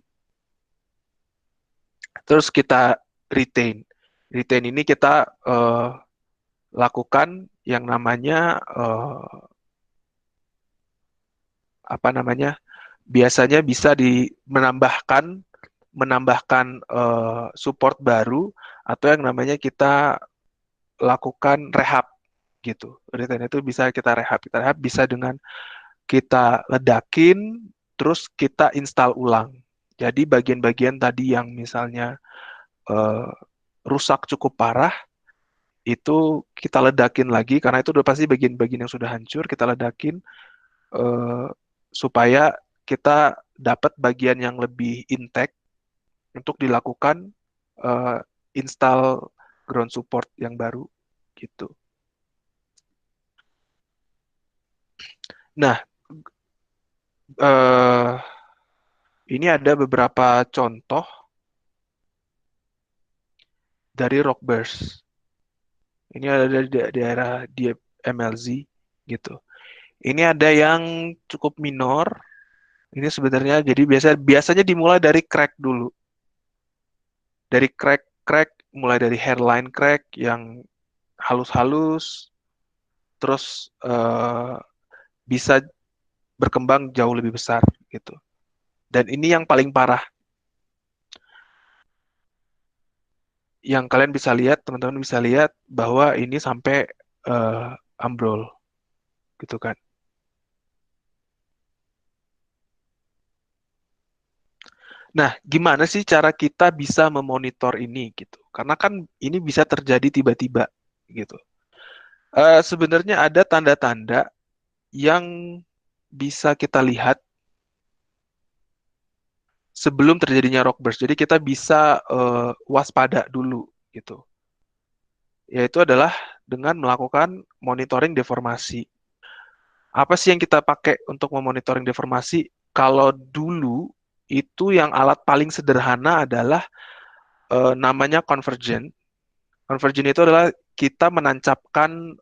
Terus kita retain. Retain ini kita lakukan yang namanya apa namanya? Biasanya bisa menambahkan support baru atau yang namanya kita lakukan rehab gitu. Retain itu bisa kita rehab. Kita rehab bisa dengan kita ledakin, terus kita install ulang. Jadi bagian-bagian tadi yang misalnya eh, rusak cukup parah, itu kita ledakin lagi, karena itu udah pasti bagian-bagian yang sudah hancur, kita ledakin eh, supaya kita dapat bagian yang lebih intact untuk dilakukan eh, install ground support yang baru gitu. Nah, eh, ini ada beberapa contoh dari rock burst. Ini ada dari daerah di MLZ gitu. Ini ada yang cukup minor. Ini sebenarnya jadi biasanya dimulai dari crack dulu. Dari crack mulai dari hairline crack yang halus-halus, terus bisa berkembang jauh lebih besar gitu. Dan ini yang paling parah. Yang kalian bisa lihat, teman-teman bisa lihat bahwa ini sampai ambrol gitu kan. Nah, gimana sih cara kita bisa memonitor ini gitu? Karena kan ini bisa terjadi tiba-tiba gitu. Sebenarnya ada tanda-tanda yang bisa kita lihat sebelum terjadinya rock burst. Jadi kita bisa waspada dulu gitu. Yaitu adalah dengan melakukan monitoring deformasi. Apa sih yang kita pakai untuk memonitoring deformasi? Kalau dulu itu yang alat paling sederhana adalah namanya convergent. Convergent itu adalah kita menancapkan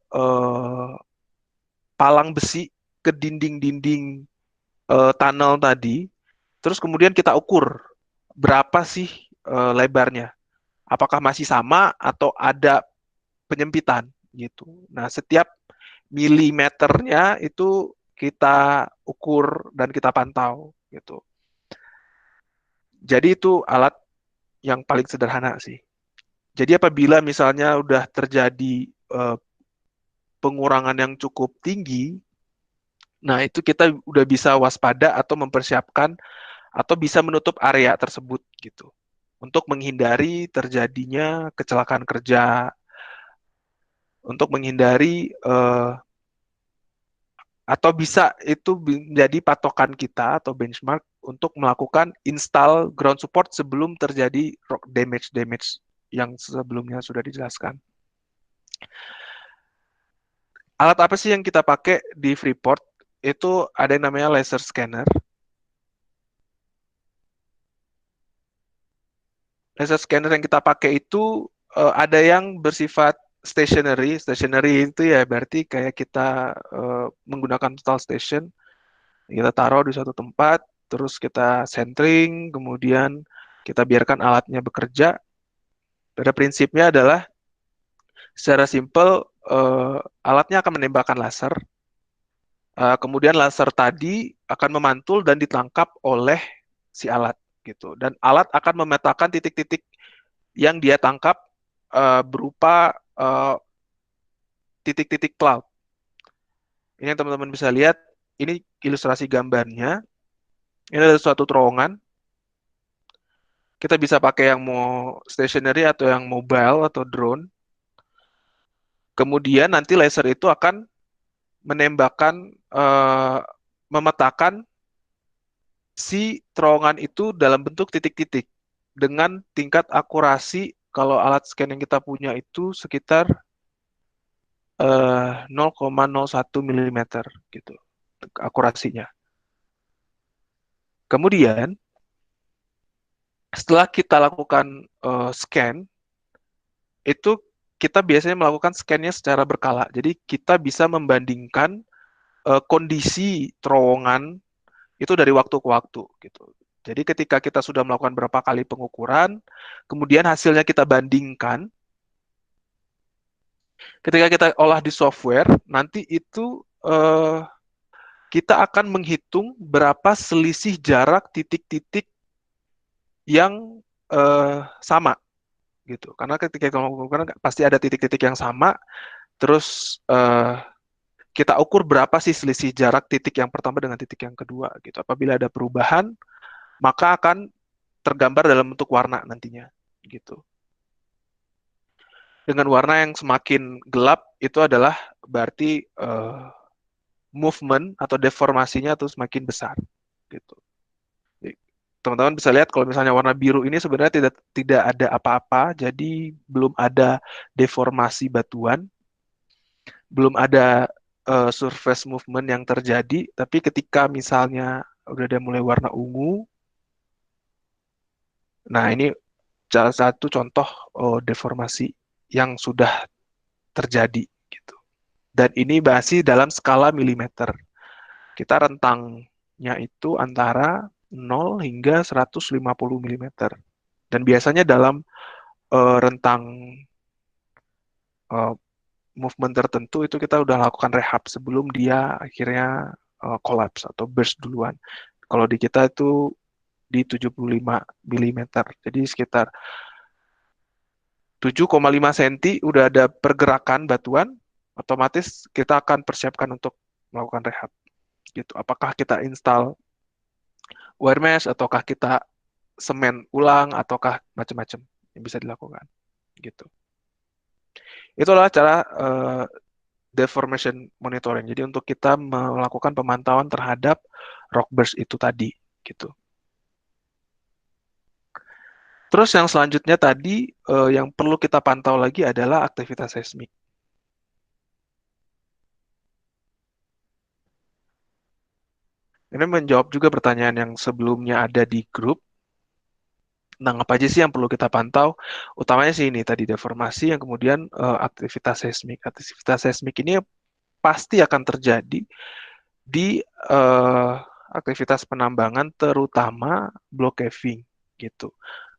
palang besi ke dinding-dinding tunnel tadi, terus kemudian kita ukur berapa sih lebarnya. Apakah masih sama atau ada penyempitan gitu. Nah, setiap milimeternya itu kita ukur dan kita pantau gitu. Jadi itu alat yang paling sederhana sih. Jadi apabila misalnya udah terjadi pengurangan yang cukup tinggi, nah itu kita udah bisa waspada atau mempersiapkan atau bisa menutup area tersebut gitu. Untuk menghindari terjadinya kecelakaan kerja, untuk menghindari atau bisa itu menjadi patokan kita atau benchmark untuk melakukan install ground support sebelum terjadi rock damage yang sebelumnya sudah dijelaskan. Alat apa sih yang kita pakai di Freeport? Itu ada yang namanya laser scanner. Laser scanner yang kita pakai itu ada yang bersifat stationary. Stationary itu ya berarti kayak kita menggunakan total station. Kita taruh di suatu tempat, terus kita centering, kemudian kita biarkan alatnya bekerja. Pada prinsipnya adalah secara simpel alatnya akan menembakkan laser. Kemudian laser tadi akan memantul dan ditangkap oleh si alat gitu. Dan alat akan memetakan titik-titik yang dia tangkap berupa titik-titik cloud. Ini yang teman-teman bisa lihat. Ini ilustrasi gambarnya. Ini ada suatu terowongan. Kita bisa pakai yang mau stationary atau yang mobile atau drone. Kemudian nanti laser itu akan menembakkan, memetakan si terowongan itu dalam bentuk titik-titik dengan tingkat akurasi kalau alat scan yang kita punya itu sekitar 0,01 mm gitu akurasinya. Kemudian setelah kita lakukan scan itu kita biasanya melakukan scan-nya secara berkala. Jadi kita bisa membandingkan kondisi terowongan itu dari waktu ke waktu gitu. Jadi ketika kita sudah melakukan berapa kali pengukuran, kemudian hasilnya kita bandingkan, ketika kita olah di software, nanti itu kita akan menghitung berapa selisih jarak titik-titik yang sama gitu. Karena ketika kita mengukur pasti ada titik-titik yang sama, terus kita ukur berapa sih selisih jarak titik yang pertama dengan titik yang kedua gitu. Apabila ada perubahan, maka akan tergambar dalam bentuk warna nantinya gitu. Dengan warna yang semakin gelap itu adalah berarti movement atau deformasinya itu semakin besar gitu. Teman-teman bisa lihat kalau misalnya warna biru ini sebenarnya tidak ada apa-apa, jadi belum ada deformasi batuan, belum ada surface movement yang terjadi, tapi ketika misalnya udah ada mulai warna ungu, nah ini salah satu contoh deformasi yang sudah terjadi gitu. Dan ini masih dalam skala milimeter. Kita rentangnya itu antara 0 hingga 150 mm. Dan biasanya dalam rentang uh, movement tertentu itu kita udah lakukan rehab sebelum dia akhirnya collapse atau burst duluan. Kalau di kita itu di 75 mm. Jadi sekitar 7,5 cm udah ada pergerakan batuan, otomatis kita akan persiapkan untuk melakukan rehab. Gitu. Apakah kita install wire mesh ataukah kita semen ulang ataukah macam-macam yang bisa dilakukan gitu. Itu adalah cara deformation monitoring. Jadi untuk kita melakukan pemantauan terhadap rock burst itu tadi gitu. Terus yang selanjutnya tadi yang perlu kita pantau lagi adalah aktivitas seismik. Ini menjawab juga pertanyaan yang sebelumnya ada di grup. Nah, apa aja sih yang perlu kita pantau? Utamanya sih ini tadi deformasi, yang kemudian aktivitas seismik. Aktivitas seismik ini pasti akan terjadi di aktivitas penambangan, terutama block caving gitu.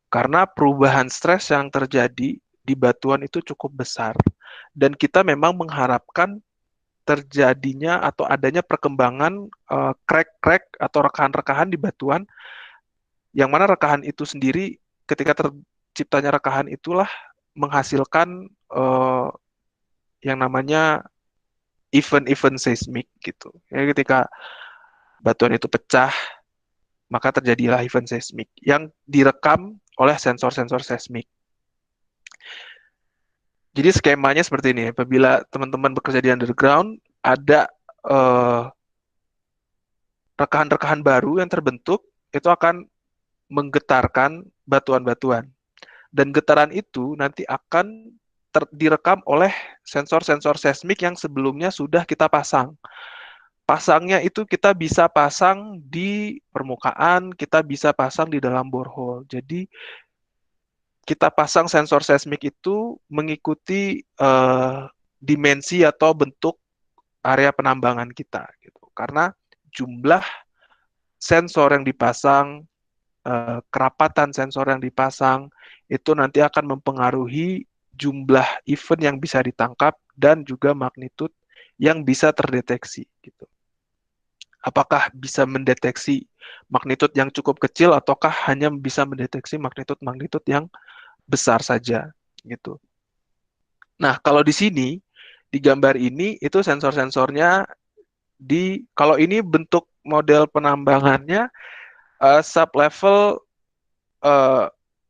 Karena perubahan stres yang terjadi di batuan itu cukup besar, dan kita memang mengharapkan terjadinya atau adanya perkembangan crack-crack atau rekahan-rekahan di batuan, yang mana rekahan itu sendiri ketika terciptanya rekahan itulah menghasilkan yang namanya event-event seismik gitu. Jadi ketika batuan itu pecah, maka terjadilah event seismik yang direkam oleh sensor-sensor seismik. Jadi skemanya seperti ini, apabila teman-teman bekerja di underground, ada rekahan-rekahan baru yang terbentuk, itu akan menggetarkan batuan-batuan. Dan getaran itu nanti akan direkam oleh sensor-sensor seismik yang sebelumnya sudah kita pasang. Pasangnya itu kita bisa pasang di permukaan, kita bisa pasang di dalam borehole. Jadi kita pasang sensor seismik itu mengikuti dimensi atau bentuk area penambangan kita gitu. Karena jumlah sensor yang dipasang, kerapatan sensor yang dipasang itu nanti akan mempengaruhi jumlah event yang bisa ditangkap dan juga magnitud yang bisa terdeteksi gitu. Apakah bisa mendeteksi magnitud yang cukup kecil ataukah hanya bisa mendeteksi magnitud-magnitud yang besar saja gitu. Nah, kalau di sini di gambar ini itu sensor-sensornya kalau ini bentuk model penambangannya sub level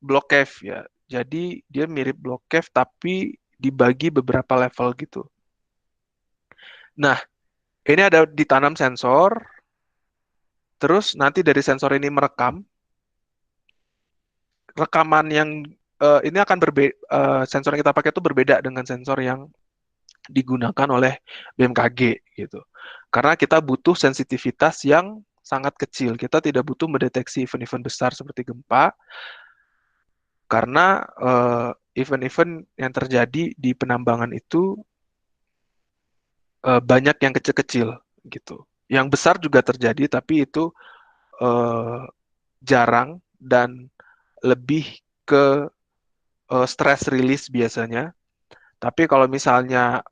block cave ya. Jadi dia mirip block cave tapi dibagi beberapa level gitu. Nah, ini ada ditanam sensor, terus nanti dari sensor ini merekam. Rekaman yang ini akan berbeda, sensor yang kita pakai itu berbeda dengan sensor yang digunakan oleh BMKG gitu. Karena kita butuh sensitivitas yang sangat kecil. Kita tidak butuh mendeteksi event-event besar seperti gempa, karena event-event yang terjadi di penambangan itu banyak yang kecil-kecil gitu. Yang besar juga terjadi, tapi itu uh, jarang dan lebih ke stress release biasanya. Tapi kalau misalnya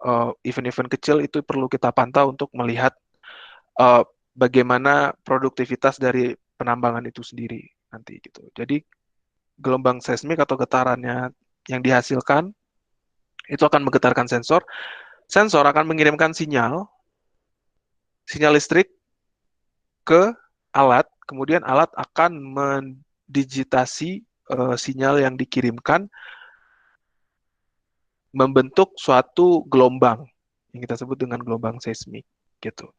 event-event kecil itu perlu kita pantau untuk melihat uh, bagaimana produktivitas dari penambangan itu sendiri nanti gitu. Jadi gelombang seismik atau getarannya yang dihasilkan itu akan menggetarkan sensor. Sensor akan mengirimkan sinyal listrik ke alat, kemudian alat akan mendigitasi sinyal yang dikirimkan membentuk suatu gelombang yang kita sebut dengan gelombang seismik gitu.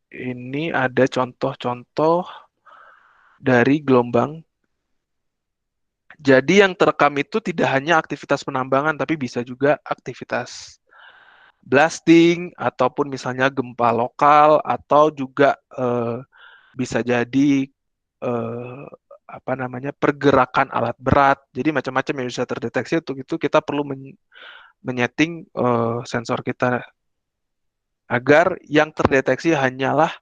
Ini ada contoh-contoh dari gelombang. Jadi yang terekam itu tidak hanya aktivitas penambangan, tapi bisa juga aktivitas blasting, ataupun misalnya gempa lokal, atau juga bisa jadi eh, apa namanya pergerakan alat berat. Jadi macam-macam yang bisa terdeteksi. Untuk itu kita perlu menyeting sensor kita agar yang terdeteksi hanyalah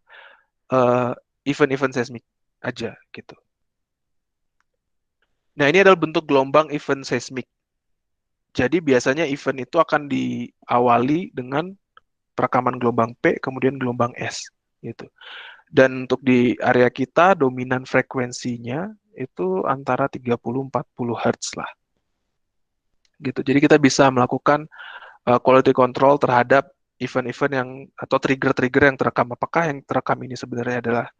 eh, event-event seismik aja gitu. Nah, ini adalah bentuk gelombang event seismik. Jadi biasanya event itu akan diawali dengan perekaman gelombang P, kemudian gelombang S, gitu. Dan untuk di area kita, dominan frekuensinya itu antara 30-40 Hz lah. Gitu. Jadi kita bisa melakukan quality control terhadap event-event yang atau trigger-trigger yang terekam. Apakah yang terekam ini sebenarnya adalah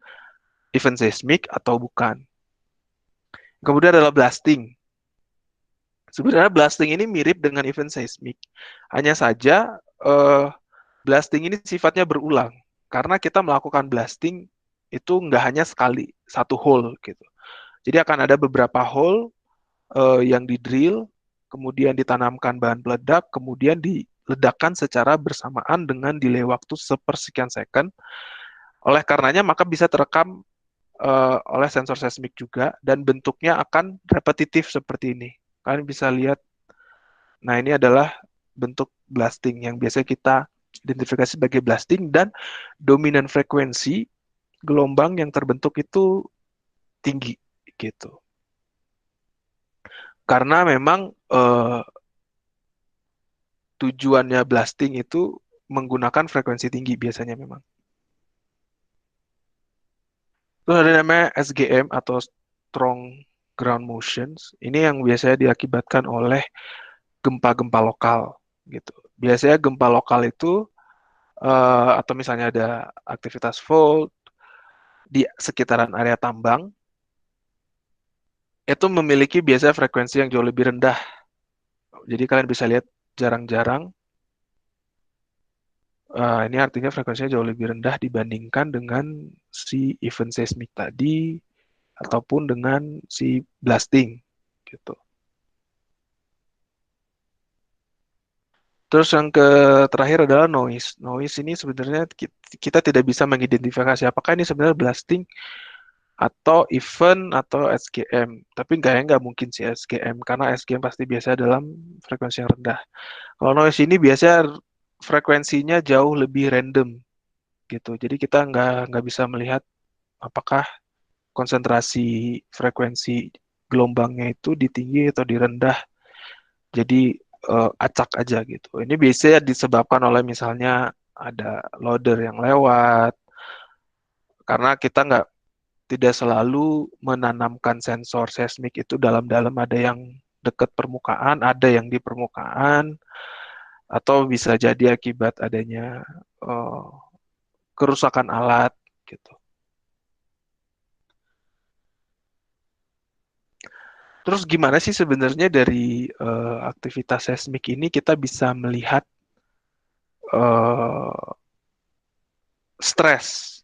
event seismik atau bukan. Kemudian adalah blasting. Sebenarnya blasting ini mirip dengan event seismik. Hanya saja blasting ini sifatnya berulang. Karena kita melakukan blasting itu nggak hanya sekali, satu hole gitu. Jadi akan ada beberapa hole yang di drill, kemudian ditanamkan bahan peledak, kemudian diledakkan secara bersamaan dengan delay waktu sepersekian second. Oleh karenanya maka bisa terekam oleh sensor seismik juga dan bentuknya akan repetitif seperti ini. Kalian bisa lihat, nah ini adalah bentuk blasting yang biasa kita identifikasi sebagai blasting dan dominan frekuensi gelombang yang terbentuk itu tinggi gitu. Karena memang tujuannya blasting itu menggunakan frekuensi tinggi biasanya memang. Terus ada namanya SGM atau Strong Ground Motions. Ini yang biasanya diakibatkan oleh gempa-gempa lokal gitu. Biasanya gempa lokal itu atau misalnya ada aktivitas fault di sekitaran area tambang itu memiliki biasanya frekuensi yang jauh lebih rendah. Jadi kalian bisa lihat jarang-jarang ini artinya frekuensinya jauh lebih rendah dibandingkan dengan si event seismik tadi ataupun dengan si blasting gitu. Terus yang terakhir adalah noise. Noise ini sebenarnya kita tidak bisa mengidentifikasi apakah ini sebenarnya blasting atau event atau SGM. Tapi nggak mungkin sih SGM karena SGM pasti biasa dalam frekuensi yang rendah. Kalau noise ini biasanya frekuensinya jauh lebih random gitu. Jadi kita nggak bisa melihat apakah konsentrasi frekuensi gelombangnya itu di tinggi atau di rendah. Jadi acak aja gitu. Ini biasanya disebabkan oleh misalnya ada loader yang lewat, karena kita nggak tidak selalu menanamkan sensor seismik itu dalam-dalam, ada yang dekat permukaan, ada yang di permukaan, atau bisa jadi akibat adanya uh, kerusakan alat gitu. Terus gimana sih sebenarnya dari aktivitas seismik ini kita bisa melihat uh, stres?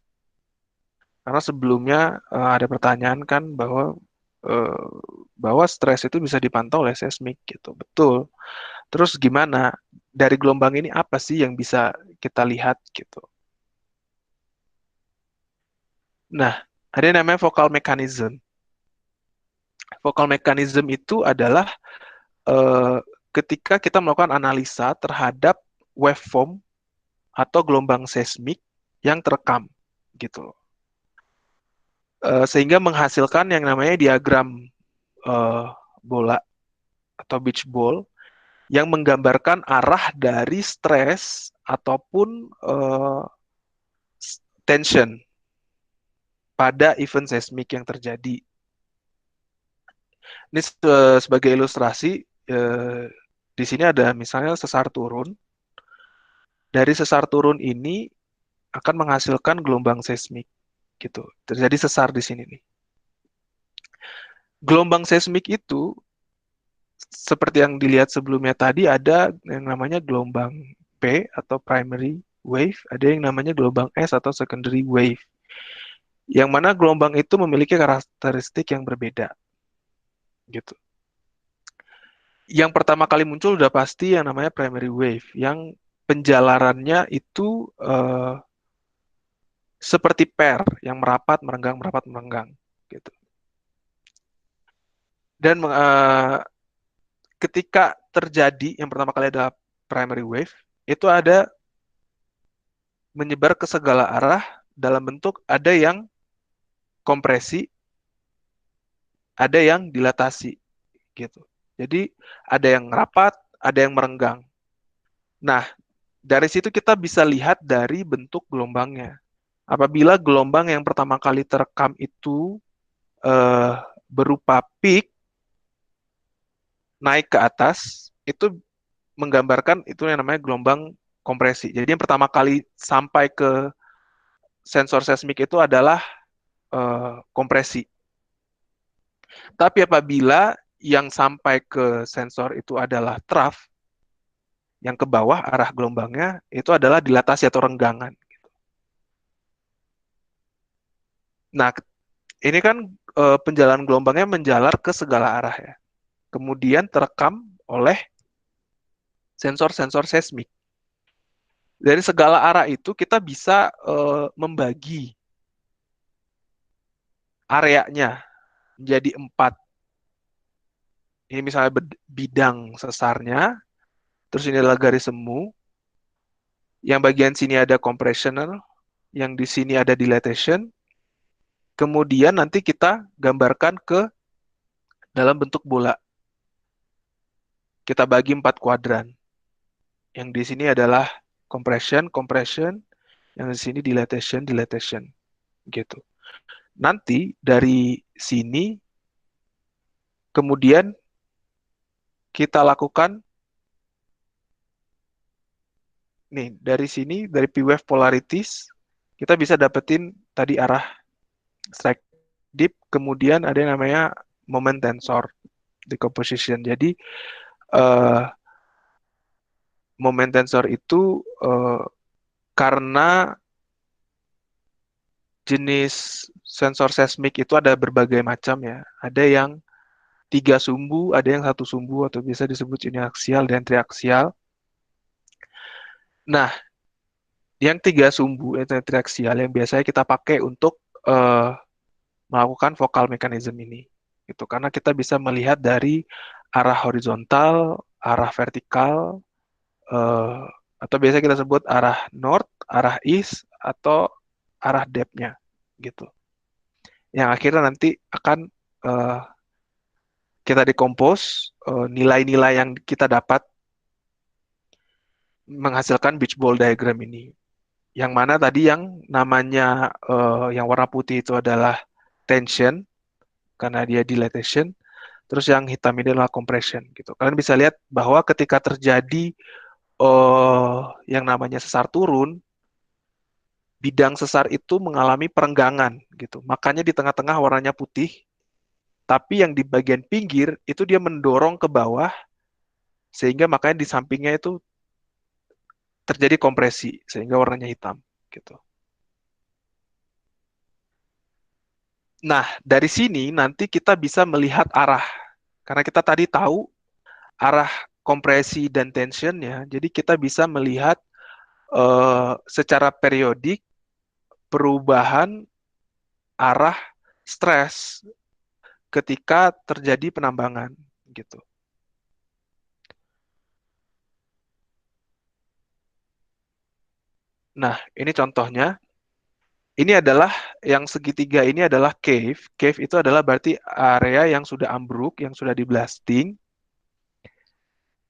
Karena sebelumnya ada pertanyaan kan uh, bahwa stres itu bisa dipantau oleh seismik gitu. Betul. Terus gimana dari gelombang ini apa sih yang bisa kita lihat gitu? Nah, ada yang namanya focal mechanism. Focal mechanism itu adalah eh, ketika kita melakukan analisa terhadap waveform atau gelombang seismik yang terekam gitu. Sehingga menghasilkan yang namanya diagram eh, bola atau beach ball yang menggambarkan arah dari stres ataupun tension pada event seismik yang terjadi. Ini sebagai ilustrasi, eh, di sini ada misalnya sesar turun. Dari sesar turun ini akan menghasilkan gelombang seismik gitu. Terjadi sesar di sini nih. Gelombang seismik itu seperti yang dilihat sebelumnya tadi ada yang namanya gelombang P atau primary wave, ada yang namanya gelombang S atau secondary wave. Yang mana gelombang itu memiliki karakteristik yang berbeda gitu. Yang pertama kali muncul udah pasti yang namanya primary wave, yang penjalarannya itu seperti per yang merapat, merenggang, gitu. Dan ketika terjadi yang pertama kali ada primary wave, itu ada menyebar ke segala arah dalam bentuk ada yang kompresi, ada yang dilatasi, gitu. Jadi ada yang rapat, ada yang merenggang. Nah, dari situ kita bisa lihat dari bentuk gelombangnya. Apabila gelombang yang pertama kali terekam itu eh, berupa peak naik ke atas, itu menggambarkan itu yang namanya gelombang kompresi. Jadi yang pertama kali sampai ke sensor seismik itu adalah kompresi. Tapi apabila yang sampai ke sensor itu adalah trough, yang ke bawah arah gelombangnya itu adalah dilatasi atau renggangan. Nah, ini kan penjalan gelombangnya menjalar ke segala arah ya. Kemudian terekam oleh sensor-sensor seismik. Dari segala arah itu kita bisa membagi areanya menjadi 4. Ini misalnya bidang sesarnya, terus ini adalah garis semu, yang bagian sini ada compressional, yang di sini ada dilatation, kemudian nanti kita gambarkan ke dalam bentuk bola. Kita bagi 4 kuadran. Yang di sini adalah compression, compression, yang di sini dilatation, dilatation, gitu. Nanti dari sini kemudian kita lakukan nih dari sini dari P wave polarities kita bisa dapetin tadi arah strike deep, kemudian ada yang namanya moment tensor decomposition. Jadi moment tensor itu karena jenis sensor seismik itu ada berbagai macam ya. Ada yang 3 sumbu, ada yang 1 sumbu atau bisa disebut uniaksial dan triaksial. Nah, yang 3 sumbu itu triaksial yang biasanya kita pakai untuk melakukan vokal mechanism ini. Gitu. Karena kita bisa melihat dari arah horizontal, arah vertikal, atau biasa kita sebut arah north, arah east, atau arah depth-nya. Gitu. Yang akhirnya nanti akan kita decompose nilai-nilai yang kita dapat menghasilkan beach ball diagram ini. Yang mana tadi yang namanya yang warna putih itu adalah tension karena dia dilatation, terus yang hitam ini adalah compression gitu. Kalian bisa lihat bahwa ketika terjadi yang namanya sesar turun, bidang sesar itu mengalami perenggangan gitu. Makanya di tengah-tengah warnanya putih, tapi yang di bagian pinggir itu dia mendorong ke bawah sehingga makanya di sampingnya itu terjadi kompresi sehingga warnanya hitam gitu. Nah, dari sini nanti kita bisa melihat arah. Karena kita tadi tahu arah kompresi dan tensionnya, jadi kita bisa melihat secara periodik perubahan arah stres ketika terjadi penambangan gitu. Nah, ini contohnya. Ini adalah yang segitiga ini adalah cave. Cave itu adalah berarti area yang sudah ambruk, yang sudah di blasting.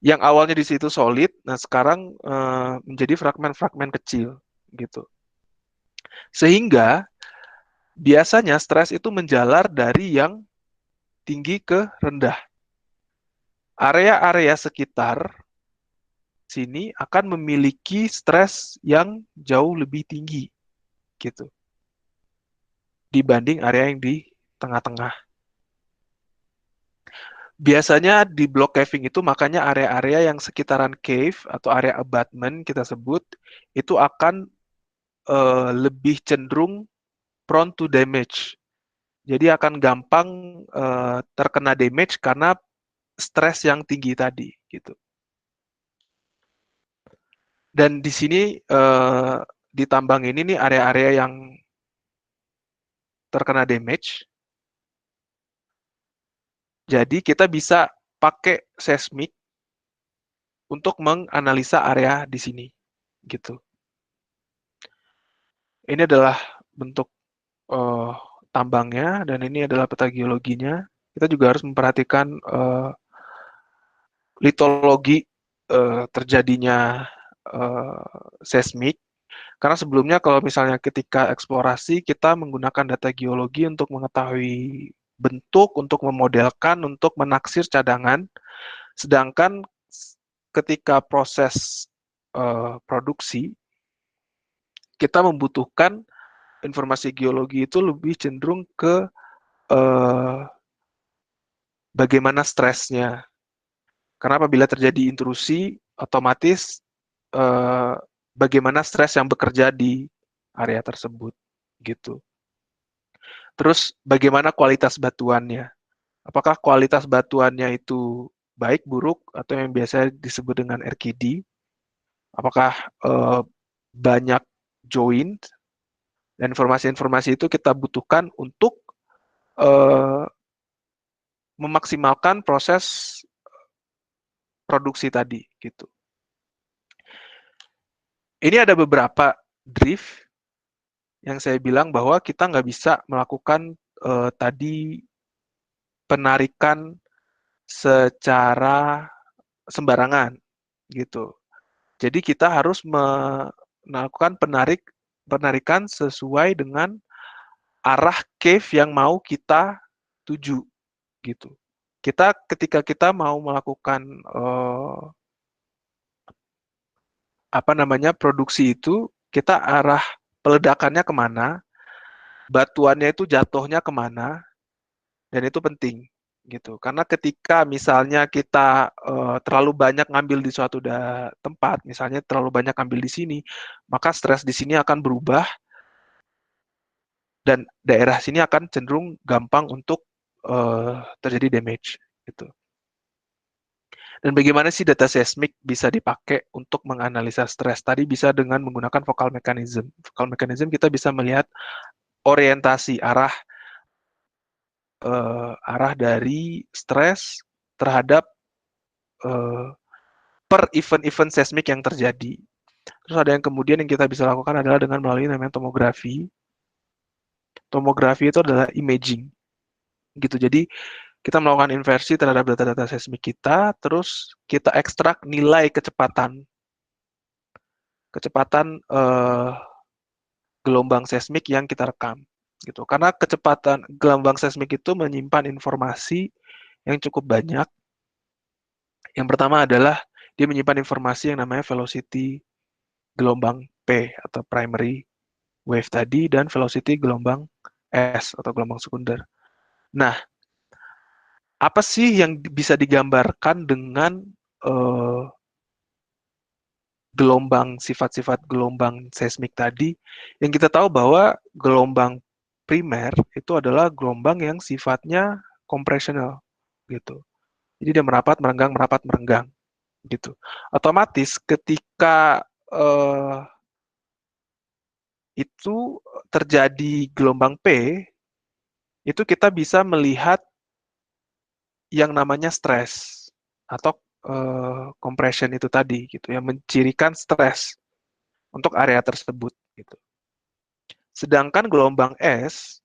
Yang awalnya di situ solid, nah sekarang menjadi fragmen-fragmen kecil gitu. Sehingga biasanya stres itu menjalar dari yang tinggi ke rendah. Area-area sekitar sini akan memiliki stres yang jauh lebih tinggi gitu dibanding area yang di tengah-tengah. Biasanya di block caving itu makanya area-area yang sekitaran cave atau area abutment kita sebut itu akan lebih cenderung prone to damage. Jadi akan gampang terkena damage karena stres yang tinggi tadi gitu. Dan di sini di tambang ini nih area-area yang terkena damage. Jadi kita bisa pakai seismik untuk menganalisa area di sini gitu. Ini adalah bentuk tambangnya dan ini adalah peta geologinya. Kita juga harus memperhatikan litologi terjadinya seismik. Karena sebelumnya kalau misalnya ketika eksplorasi kita menggunakan data geologi untuk mengetahui bentuk, untuk memodelkan, untuk menaksir cadangan. Sedangkan ketika proses produksi kita membutuhkan informasi geologi itu lebih cenderung ke bagaimana stresnya. Karena apabila terjadi intrusi, otomatis bagaimana stres yang bekerja di area tersebut, gitu. Terus bagaimana kualitas batuannya? Apakah kualitas batuannya itu baik, buruk, atau yang biasa disebut dengan RKD? Apakah banyak joint? Dan informasi-informasi itu kita butuhkan untuk memaksimalkan proses produksi tadi, gitu. Ini ada beberapa drift yang saya bilang bahwa kita nggak bisa melakukan tadi penarikan secara sembarangan, gitu. Jadi kita harus melakukan penarikan sesuai dengan arah cave yang mau kita tuju, gitu. Ketika kita mau melakukan produksi itu, kita arah peledakannya kemana, batuannya itu jatuhnya kemana, dan itu penting gitu. Karena ketika misalnya kita terlalu banyak ngambil di suatu tempat, misalnya terlalu banyak ngambil di sini, maka stres di sini akan berubah dan daerah sini akan cenderung gampang untuk terjadi damage gitu. Dan bagaimana sih data seismik bisa dipakai untuk menganalisa stres? Tadi bisa dengan menggunakan focal mechanism. Focal mechanism kita bisa melihat orientasi arah arah dari stres terhadap per event-event seismik yang terjadi. Terus ada yang kemudian yang kita bisa lakukan adalah dengan melalui namanya tomografi. Tomografi itu adalah imaging, gitu. Jadi kita melakukan inversi terhadap data-data seismik kita, terus kita ekstrak nilai kecepatan gelombang seismik yang kita rekam, gitu. Karena kecepatan gelombang seismik itu menyimpan informasi yang cukup banyak. Yang pertama adalah dia menyimpan informasi yang namanya velocity gelombang P atau primary wave tadi dan velocity gelombang S atau gelombang sekunder. Nah, apa sih yang bisa digambarkan dengan sifat-sifat gelombang seismik tadi? Yang kita tahu bahwa gelombang primer itu adalah gelombang yang sifatnya compressional, gitu. Jadi dia merapat, merenggang, gitu. Otomatis ketika itu terjadi gelombang P, itu kita bisa melihat yang namanya stres atau compression itu tadi, gitu, yang mencirikan stres untuk area tersebut, gitu. Sedangkan gelombang S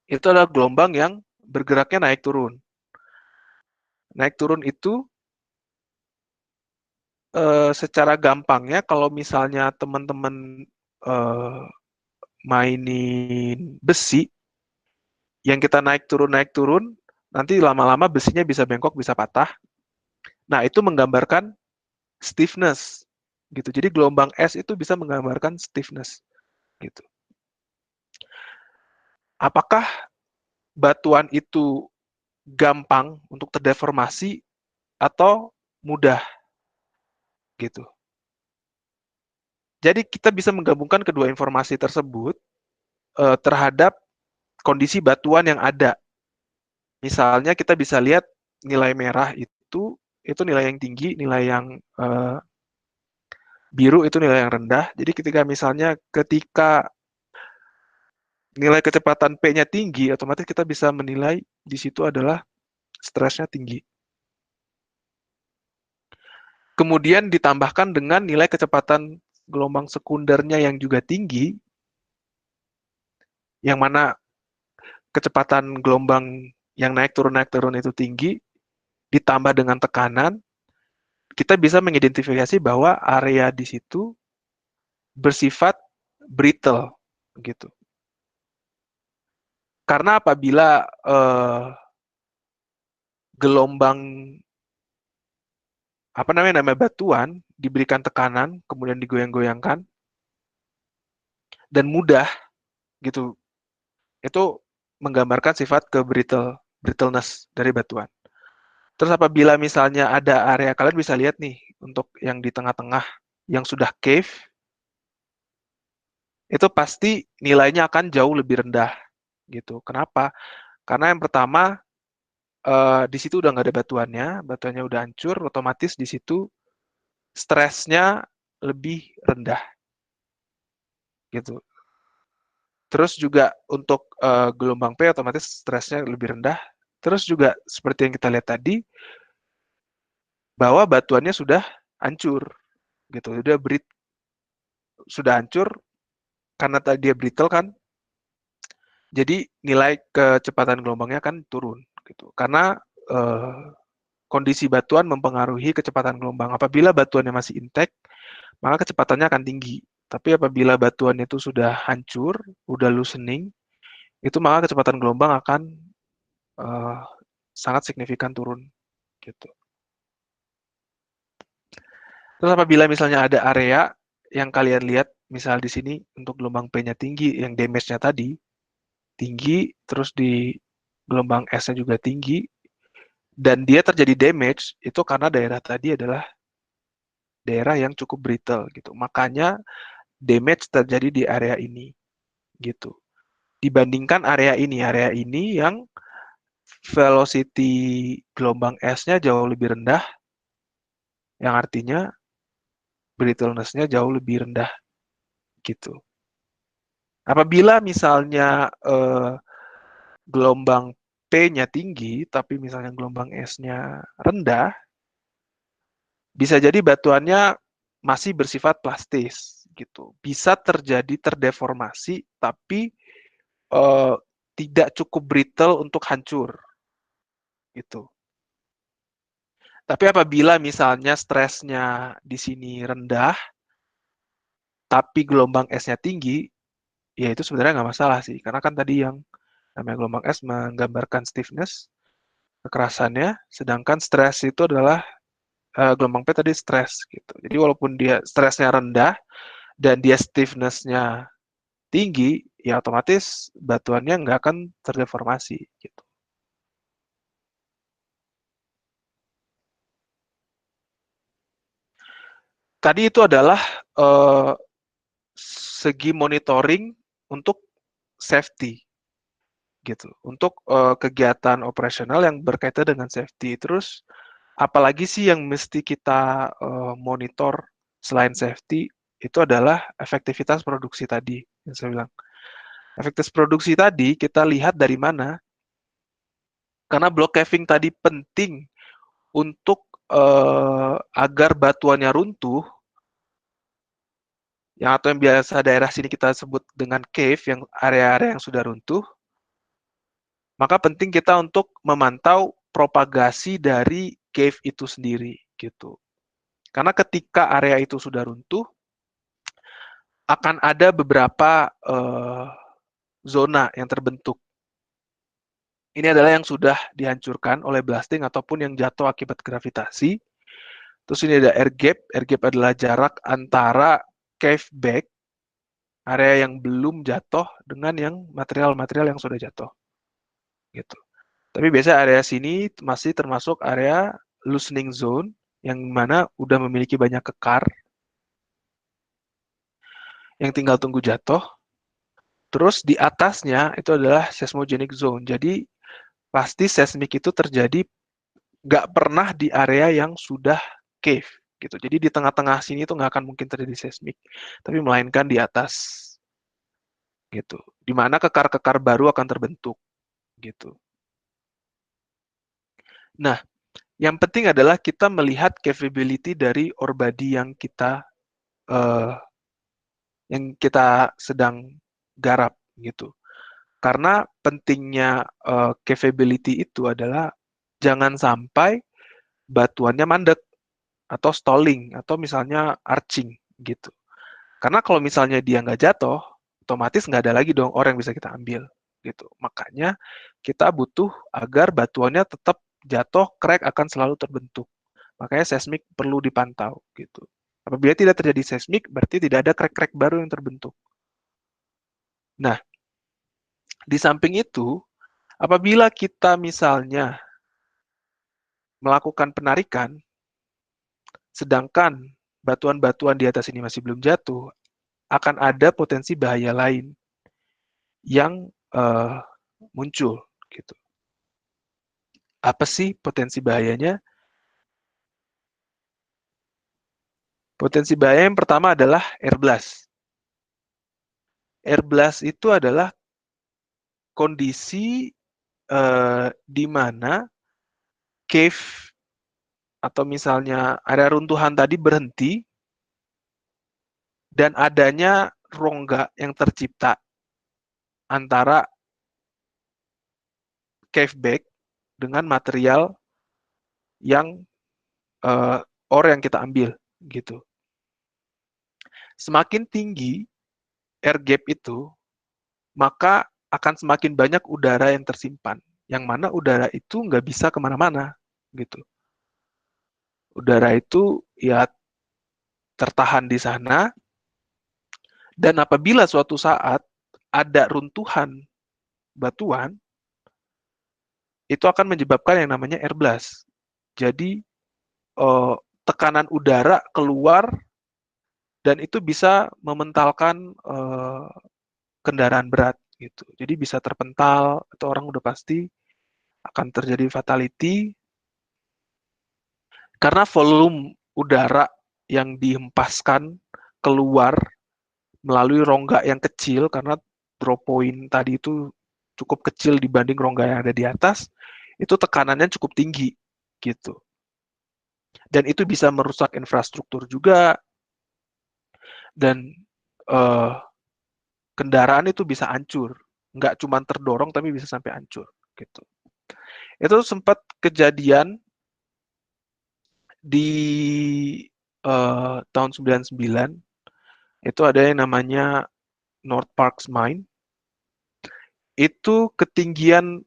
itu adalah gelombang yang bergeraknya naik turun. Naik turun itu secara gampangnya kalau misalnya teman-teman mainin besi, yang kita naik turun, nanti lama-lama besinya bisa bengkok, bisa patah. Nah, itu menggambarkan stiffness, gitu. Jadi gelombang S itu bisa menggambarkan stiffness, gitu. Apakah batuan itu gampang untuk terdeformasi atau mudah, gitu. Jadi kita bisa menggabungkan kedua informasi tersebut terhadap kondisi batuan yang ada. Misalnya kita bisa lihat nilai merah itu nilai yang tinggi, nilai yang biru itu nilai yang rendah. Jadi ketika nilai kecepatan P-nya tinggi, otomatis kita bisa menilai di situ adalah stresnya tinggi. Kemudian ditambahkan dengan nilai kecepatan gelombang sekundernya yang juga tinggi, yang mana kecepatan gelombang yang naik turun itu tinggi, ditambah dengan tekanan, kita bisa mengidentifikasi bahwa area di situ bersifat brittle, gitu. Karena apabila gelombang namanya batuan diberikan tekanan kemudian digoyang-goyangkan dan mudah, gitu, itu menggambarkan sifat brittleness dari batuan. Terus apabila misalnya ada area, kalian bisa lihat nih untuk yang di tengah-tengah yang sudah cave, itu pasti nilainya akan jauh lebih rendah, gitu. Kenapa? Karena yang pertama di situ udah nggak ada batuannya udah hancur, otomatis di situ stresnya lebih rendah, gitu. Terus juga untuk gelombang P otomatis stresnya lebih rendah. Terus juga seperti yang kita lihat tadi, bahwa batuannya sudah hancur, gitu. Sudah hancur karena tadi dia brittle kan. Jadi nilai kecepatan gelombangnya akan turun, gitu. Karena kondisi batuan mempengaruhi kecepatan gelombang. Apabila batuannya masih intact, maka kecepatannya akan tinggi. Tapi apabila batuan itu sudah hancur, udah loosening, itu maka kecepatan gelombang akan sangat signifikan turun, gitu. Terus apabila misalnya ada area yang kalian lihat, misal di sini untuk gelombang P-nya tinggi, yang damage-nya tadi tinggi, terus di gelombang S-nya juga tinggi, dan dia terjadi damage, itu karena daerah tadi adalah daerah yang cukup brittle, gitu. Makanya damage terjadi di area ini, gitu. Dibandingkan area ini yang velocity gelombang S-nya jauh lebih rendah, yang artinya brittleness-nya jauh lebih rendah, gitu. Apabila misalnya gelombang P-nya tinggi, tapi misalnya gelombang S-nya rendah, bisa jadi batuannya masih bersifat plastis gitu. Bisa terjadi terdeformasi, tapi uh, tidak cukup brittle untuk hancur gitu. Tapi apabila misalnya stresnya di sini rendah, tapi gelombang S-nya tinggi, ya itu sebenarnya nggak masalah sih. Karena kan tadi yang namanya gelombang S menggambarkan stiffness, kekerasannya, sedangkan stres itu adalah gelombang P tadi stres gitu. Jadi walaupun dia stresnya rendah dan dia stiffness-nya tinggi, ya otomatis batuannya nggak akan terdeformasi gitu. Tadi itu adalah uh, segi monitoring untuk safety gitu, untuk kegiatan operasional yang berkaitan dengan safety. Terus apalagi sih yang mesti kita monitor selain safety, itu adalah efektivitas produksi tadi yang saya bilang. Efektivitas produksi tadi kita lihat dari mana? Karena block caving tadi penting untuk agar batuannya runtuh, yang atau yang biasa daerah sini kita sebut dengan cave, yang area-area yang sudah runtuh, maka penting kita untuk memantau propagasi dari cave itu sendiri gitu. Karena ketika area itu sudah runtuh, akan ada beberapa zona yang terbentuk. Ini adalah yang sudah dihancurkan oleh blasting ataupun yang jatuh akibat gravitasi. Terus ini ada air gap. Air gap adalah jarak antara cave back, area yang belum jatuh, dengan yang material-material yang sudah jatuh. Gitu. Tapi biasa area sini masih termasuk area loosening zone, yang mana udah memiliki banyak kekar, yang tinggal tunggu jatuh. Terus di atasnya itu adalah seismogenic zone. Jadi pasti seismik itu terjadi nggak pernah di area yang sudah cave gitu. Jadi di tengah-tengah sini itu nggak akan mungkin terjadi seismik, tapi melainkan di atas gitu. Di mana kekar-kekar baru akan terbentuk gitu. Nah, yang penting adalah kita melihat capability dari ore body uh, yang kita sedang garap gitu. Karena pentingnya capability itu adalah jangan sampai batuannya mandek atau stalling atau misalnya arching gitu. Karena kalau misalnya dia nggak jatuh, otomatis nggak ada lagi dong ore yang bisa kita ambil gitu. Makanya kita butuh agar batuannya tetap jatuh, crack akan selalu terbentuk. Makanya seismik perlu dipantau gitu. Apabila tidak terjadi seismik, berarti tidak ada crack-crack baru yang terbentuk. Nah, di samping itu, apabila kita misalnya melakukan penarikan, sedangkan batuan-batuan di atas ini masih belum jatuh, akan ada potensi bahaya lain yang muncul gitu. Apa sih potensi bahayanya? Potensi bahaya yang pertama adalah air blast. Air blast itu adalah kondisi di mana cave atau misalnya area runtuhan tadi berhenti dan adanya rongga yang tercipta antara cave back dengan material yang ore yang kita ambil gitu. Semakin tinggi air gap itu, maka akan semakin banyak udara yang tersimpan. Yang mana udara itu nggak bisa kemana-mana gitu. Udara itu ya tertahan di sana, dan apabila suatu saat ada runtuhan batuan, itu akan menyebabkan yang namanya air blast. Jadi tekanan udara keluar dan itu bisa mementalkan kendaraan berat gitu. Jadi bisa terpental atau orang udah pasti akan terjadi fatality karena volume udara yang dihempaskan keluar melalui rongga yang kecil karena drop point tadi itu cukup kecil dibanding rongga yang ada di atas, itu tekanannya cukup tinggi gitu. Dan itu bisa merusak infrastruktur juga, dan uh, kendaraan itu bisa hancur. Nggak cuma terdorong, tapi bisa sampai hancur gitu. Itu sempat kejadian di tahun 99, itu ada yang namanya North Parks Mine. Itu ketinggian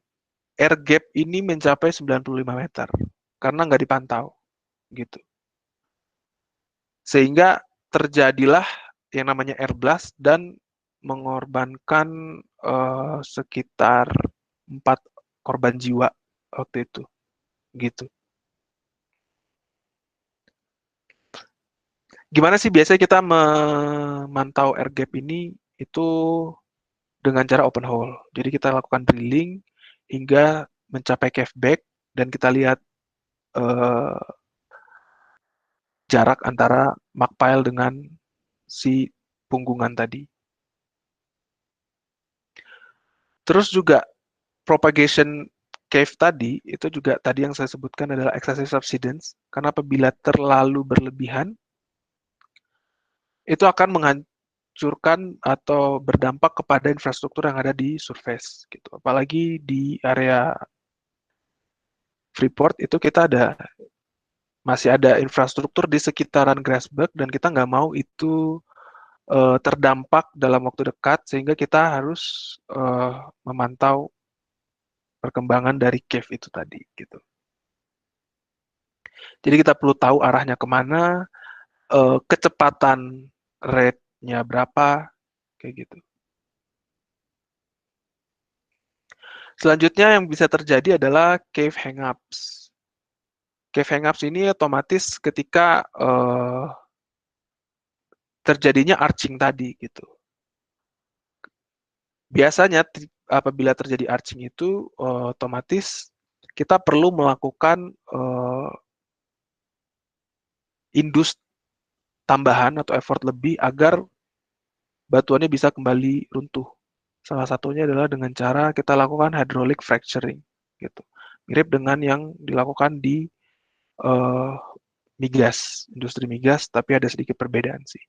air gap ini mencapai 95 meter karena nggak dipantau gitu. Sehingga terjadilah yang namanya air blast dan mengorbankan sekitar 4 korban jiwa waktu itu gitu. Gimana sih biasanya kita memantau air gap ini? Itu dengan cara open hole. Jadi kita lakukan drilling hingga mencapai cave back dan kita lihat uh, jarak antara mark pile dengan si punggungan tadi. Terus juga propagation cave tadi, itu juga tadi yang saya sebutkan adalah excessive subsidence, karena apabila terlalu berlebihan, itu akan menghancurkan atau berdampak kepada infrastruktur yang ada di surface. Gitu. Apalagi di area Freeport itu kita masih ada infrastruktur di sekitaran Grasberg dan kita nggak mau itu terdampak dalam waktu dekat sehingga kita harus memantau perkembangan dari cave itu tadi gitu. Jadi kita perlu tahu arahnya kemana, kecepatan rate-nya berapa, kayak gitu. Selanjutnya yang bisa terjadi adalah cave hang-ups. Cave hang-ups ini otomatis ketika terjadinya arching tadi gitu. Biasanya apabila terjadi arching itu otomatis kita perlu melakukan indus tambahan atau effort lebih agar batuannya bisa kembali runtuh. Salah satunya adalah dengan cara kita lakukan hydraulic fracturing gitu. Mirip dengan yang dilakukan di uh, migas, industri migas, tapi ada sedikit perbedaan sih.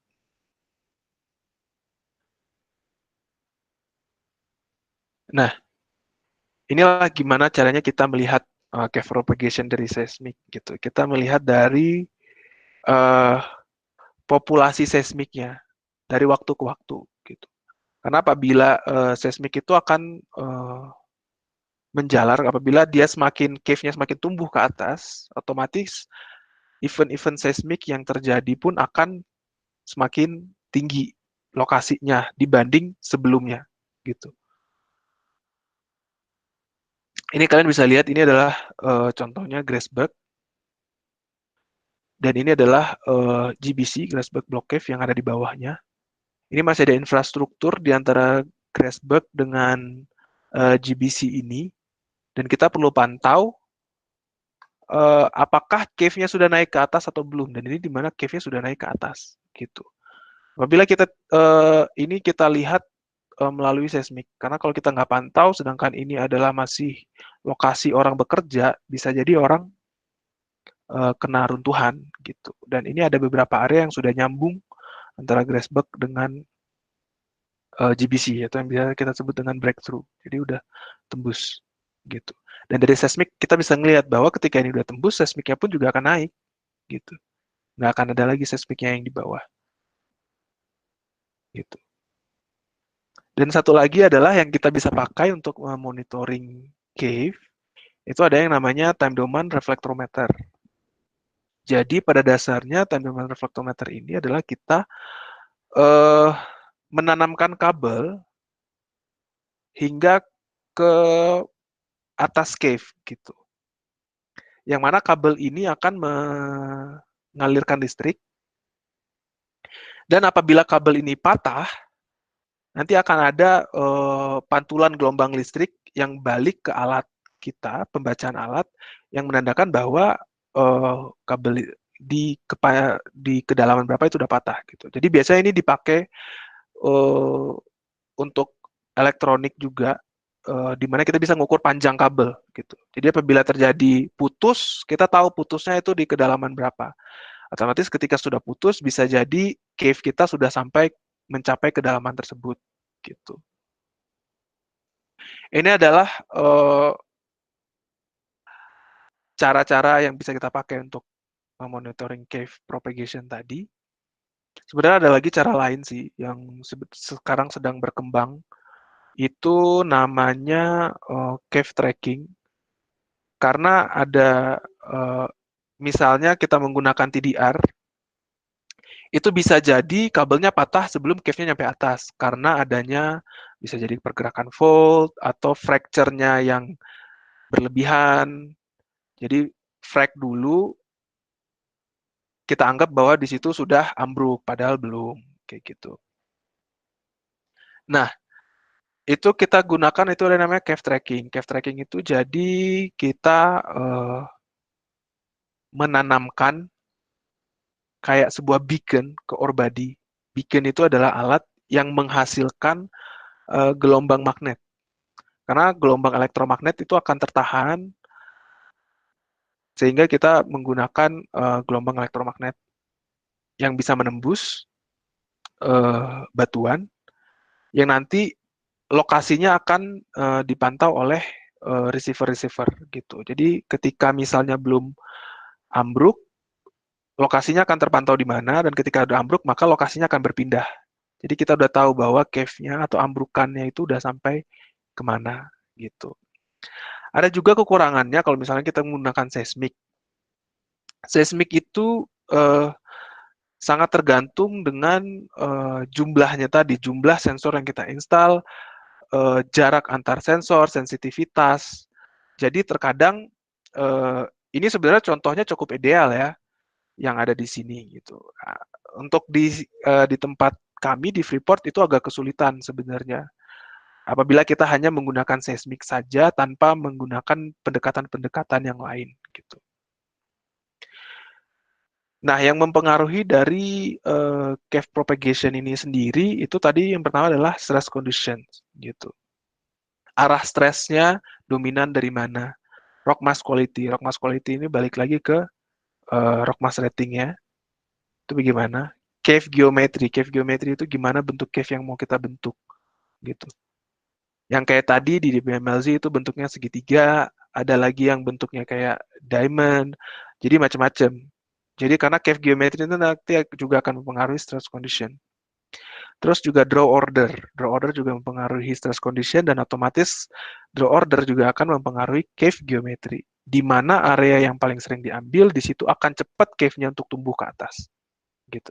Nah, inilah gimana caranya kita melihat cave propagation dari seismik gitu. Kita melihat dari uh, populasi seismiknya dari waktu ke waktu gitu. Karena apabila seismik itu akan menjalar, apabila dia cave-nya semakin tumbuh ke atas, otomatis event-event seismik yang terjadi pun akan semakin tinggi lokasinya dibanding sebelumnya gitu. Ini kalian bisa lihat, ini adalah contohnya Grasberg, dan ini adalah GBC, Grasberg Block Cave yang ada di bawahnya. Ini masih ada infrastruktur di antara Grasberg dengan GBC ini, dan kita perlu pantau apakah cave-nya sudah naik ke atas atau belum, dan ini di mana cave-nya sudah naik ke atas gitu. Apabila ini kita lihat melalui seismik, karena kalau kita nggak pantau, sedangkan ini adalah masih lokasi orang bekerja, bisa jadi orang kena runtuhan gitu. Dan ini ada beberapa area yang sudah nyambung antara Grasberg dengan GBC, atau yang bisa kita sebut dengan breakthrough. Jadi udah tembus gitu. Dan dari seismik kita bisa melihat bahwa ketika ini udah tembus, seismiknya pun juga akan naik gitu. Nggak akan ada lagi seismiknya yang di bawah gitu. Dan satu lagi adalah yang kita bisa pakai untuk monitoring cave, itu ada yang namanya time domain reflectometer. Jadi pada dasarnya time domain reflectometer ini adalah kita uh, menanamkan kabel hingga ke atas cave gitu. Yang mana kabel ini akan mengalirkan listrik, dan apabila kabel ini patah, nanti akan ada pantulan gelombang listrik yang balik ke alat kita, pembacaan alat, yang menandakan bahwa kabel di kedalaman berapa itu udah patah gitu. Jadi biasanya ini dipakai untuk elektronik juga, di mana kita bisa mengukur panjang kabel gitu. Jadi apabila terjadi putus, kita tahu putusnya itu di kedalaman berapa. Otomatis ketika sudah putus bisa jadi cave kita sudah sampai mencapai kedalaman tersebut gitu. Ini adalah cara-cara yang bisa kita pakai untuk monitoring cave propagation tadi. Sebenarnya ada lagi cara lain sih yang sekarang sedang berkembang. Itu namanya cave tracking. Karena ada misalnya kita menggunakan TDR, itu bisa jadi kabelnya patah sebelum cave-nya nyampe atas karena adanya bisa jadi pergerakan fault atau fracture-nya yang berlebihan. Jadi frag dulu, kita anggap bahwa di situ sudah ambruk, padahal belum, kayak gitu. Nah, itu kita gunakan itu ada namanya cave tracking. Cave tracking itu jadi kita menanamkan kayak sebuah beacon ke ore body. Beacon itu adalah alat yang menghasilkan gelombang magnet. Karena gelombang elektromagnet itu akan tertahan sehingga kita menggunakan gelombang elektromagnet yang bisa menembus batuan yang nanti lokasinya akan dipantau oleh receiver-receiver gitu. Jadi ketika misalnya belum ambruk, lokasinya akan terpantau di mana, dan ketika udah ambruk, maka lokasinya akan berpindah. Jadi kita udah tahu bahwa cave-nya atau ambrukannya itu udah sampai kemana gitu. Ada juga kekurangannya kalau misalnya kita menggunakan seismik. Seismik itu sangat tergantung dengan jumlahnya tadi, jumlah sensor yang kita install, jarak antar sensor, sensitivitas. Jadi terkadang ini sebenarnya contohnya cukup ideal ya, yang ada di sini gitu. Nah, untuk di tempat kami di Freeport itu agak kesulitan sebenarnya. Apabila kita hanya menggunakan seismik saja tanpa menggunakan pendekatan-pendekatan yang lain gitu. Nah, yang mempengaruhi dari cave propagation ini sendiri itu tadi yang pertama adalah stress conditions gitu. Arah stresnya dominan dari mana? Rock mass quality. Rock mass quality ini balik lagi ke rock mass ratingnya. Itu bagaimana? Cave geometry. Cave geometry itu gimana bentuk cave yang mau kita bentuk gitu. Yang kayak tadi di DBMLZ itu bentuknya segitiga, ada lagi yang bentuknya kayak diamond. Jadi macam-macam. Jadi karena cave geometry itu nanti juga akan mempengaruhi stress condition. Terus juga draw order. Draw order juga mempengaruhi stress condition dan otomatis draw order juga akan mempengaruhi cave geometry. Di mana area yang paling sering diambil, di situ akan cepat cave-nya untuk tumbuh ke atas. Gitu.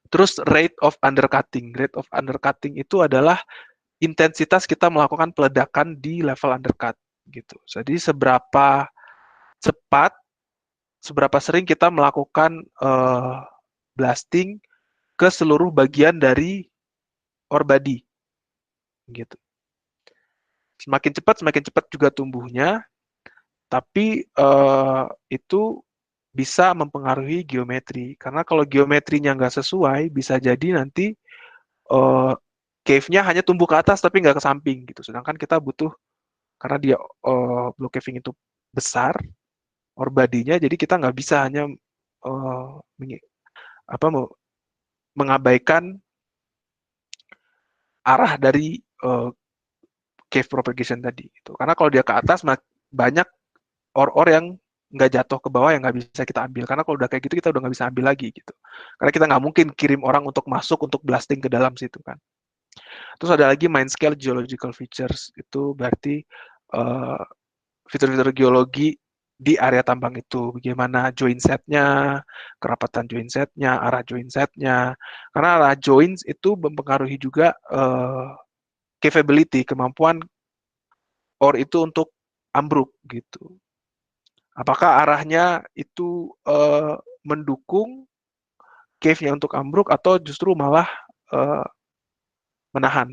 Terus rate of undercutting. Rate of undercutting itu adalah intensitas kita melakukan peledakan di level undercut. Gitu. Jadi seberapa cepat, seberapa sering kita melakukan blasting ke seluruh bagian dari ore body. Gitu. Semakin cepat juga tumbuhnya, tapi itu bisa mempengaruhi geometri. Karena kalau geometrinya nggak sesuai, bisa jadi nanti cave-nya hanya tumbuh ke atas tapi nggak ke samping gitu. Sedangkan kita butuh, karena dia block caving itu besar, ore body-nya, jadi kita nggak bisa hanya mengabaikan arah dari cave propagation tadi. Gitu. Karena kalau dia ke atas, banyak ore-ore yang nggak jatuh ke bawah yang nggak bisa kita ambil. Karena kalau udah kayak gitu, kita udah nggak bisa ambil lagi. Gitu. Karena kita nggak mungkin kirim orang untuk masuk, untuk blasting ke dalam situ kan. Terus ada lagi main scale geological features. Itu berarti fitur-fitur geologi di area tambang itu. Bagaimana joint setnya, kerapatan joint setnya, arah joint setnya. Karena arah joints itu mempengaruhi juga capability, kemampuan ore itu untuk ambruk gitu. Apakah arahnya itu mendukung cave-nya untuk ambruk atau justru malah menahan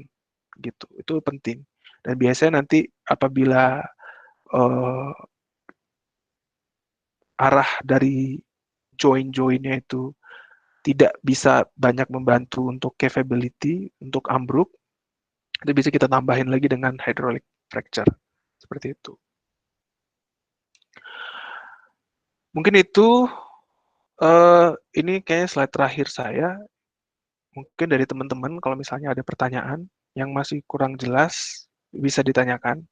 gitu. Itu penting. Dan biasanya nanti apabila arah dari join-joinnya itu tidak bisa banyak membantu untuk capability, untuk ambruk, Itu bisa kita tambahin lagi dengan hydraulic fracture. Seperti itu. Mungkin itu ini kayaknya slide terakhir saya. Mungkin dari teman-teman kalau misalnya ada pertanyaan yang masih kurang jelas bisa ditanyakan.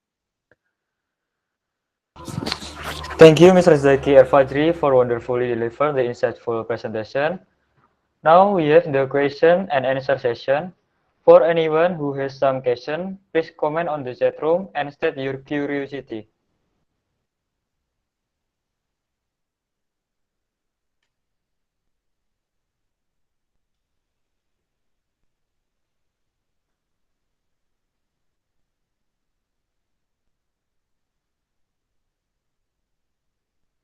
Thank you, Mr. Zaki Al-Fajri, for wonderfully deliver the insightful presentation. Now we have the question and answer session. For anyone who has some question, please comment on the chat room and state your curiosity.